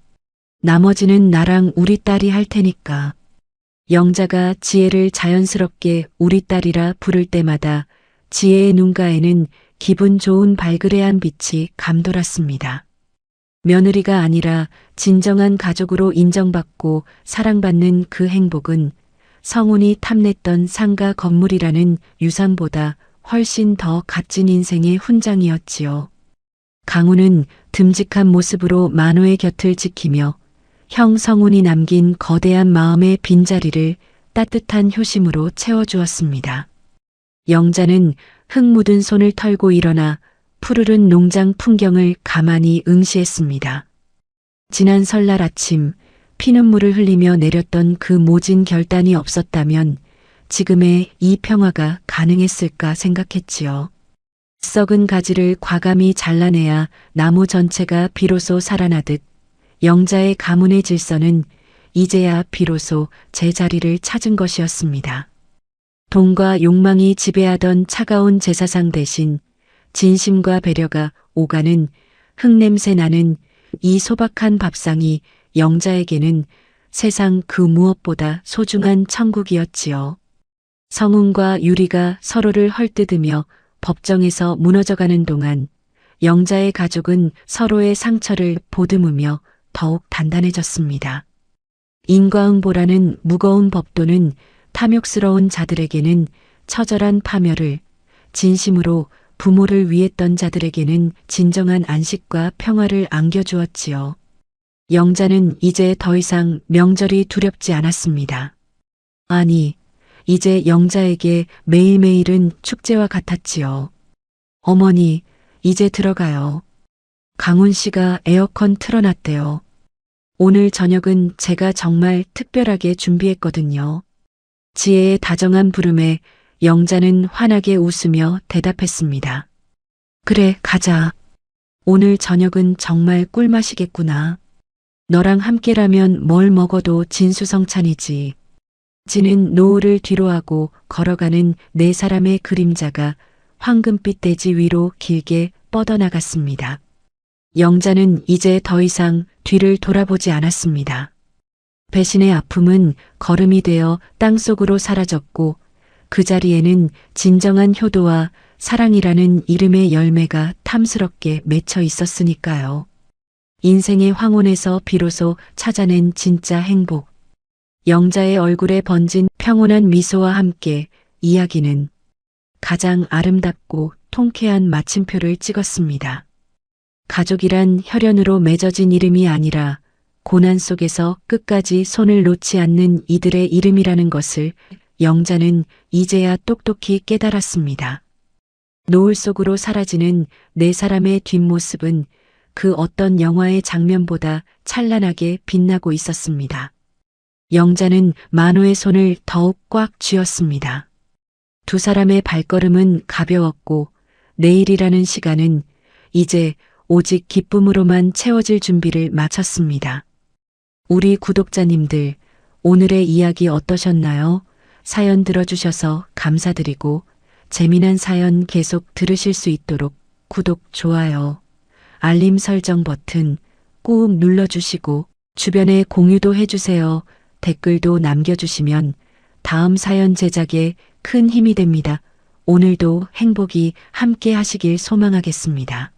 나머지는 나랑 우리 딸이 할 테니까. 영자가 지혜를 자연스럽게 우리 딸이라 부를 때마다 지혜의 눈가에는 기분 좋은 발그레한 빛이 감돌았습니다. 며느리가 아니라 진정한 가족으로 인정받고 사랑받는 그 행복은 성운이 탐냈던 상가 건물이라는 유산보다 훨씬 더 값진 인생의 훈장이었지요. 강우는 듬직한 모습으로 만호의 곁을 지키며 형 성운이 남긴 거대한 마음의 빈자리를 따뜻한 효심으로 채워주었습니다. 영자는 흙 묻은 손을 털고 일어나 푸르른 농장 풍경을 가만히 응시했습니다. 지난 설날 아침 피눈물을 흘리며 내렸던 그 모진 결단이 없었다면 지금의 이 평화가 가능했을까 생각했지요. 썩은 가지를 과감히 잘라내야 나무 전체가 비로소 살아나듯 영자의 가문의 질서는 이제야 비로소 제자리를 찾은 것이었습니다. 돈과 욕망이 지배하던 차가운 제사상 대신 진심과 배려가 오가는 흙냄새 나는 이 소박한 밥상이 영자에게는 세상 그 무엇보다 소중한 천국이었지요. 성운과 유리가 서로를 헐뜯으며 법정에서 무너져가는 동안 영자의 가족은 서로의 상처를 보듬으며 더욱 단단해졌습니다. 인과응보라는 무거운 법도는 탐욕스러운 자들에게는 처절한 파멸을, 진심으로 부모를 위했던 자들에게는 진정한 안식과 평화를 안겨주었지요. 영자는 이제 더 이상 명절이 두렵지 않았습니다. 아니, 이제 영자에게 매일매일은 축제와 같았지요. 어머니, 이제 들어가요. 강훈 씨가 에어컨 틀어놨대요. 오늘 저녁은 제가 정말 특별하게 준비했거든요. 지혜의 다정한 부름에 영자는 환하게 웃으며 대답했습니다. 그래, 가자. 오늘 저녁은 정말 꿀맛이겠구나. 너랑 함께라면 뭘 먹어도 진수성찬이지. 지는 노을을 뒤로하고 걸어가는 네 사람의 그림자가 황금빛 대지 위로 길게 뻗어나갔습니다. 영자는 이제 더 이상 뒤를 돌아보지 않았습니다. 배신의 아픔은 걸음이 되어 땅속으로 사라졌고 그 자리에는 진정한 효도와 사랑이라는 이름의 열매가 탐스럽게 맺혀 있었으니까요. 인생의 황혼에서 비로소 찾아낸 진짜 행복. 영자의 얼굴에 번진 평온한 미소와 함께 이야기는 가장 아름답고 통쾌한 마침표를 찍었습니다. 가족이란 혈연으로 맺어진 이름이 아니라 고난 속에서 끝까지 손을 놓지 않는 이들의 이름이라는 것을 영자는 이제야 똑똑히 깨달았습니다. 노을 속으로 사라지는 네 사람의 뒷모습은 그 어떤 영화의 장면보다 찬란하게 빛나고 있었습니다. 영자는 만호의 손을 더욱 꽉 쥐었습니다. 두 사람의 발걸음은 가벼웠고 내일이라는 시간은 이제 오직 기쁨으로만 채워질 준비를 마쳤습니다. 우리 구독자님들, 오늘의 이야기 어떠셨나요? 사연 들어주셔서 감사드리고 재미난 사연 계속 들으실 수 있도록 구독, 좋아요, 알림 설정 버튼 꾹 눌러주시고 주변에 공유도 해주세요. 댓글도 남겨주시면 다음 사연 제작에 큰 힘이 됩니다. 오늘도 행복이 함께 하시길 소망하겠습니다.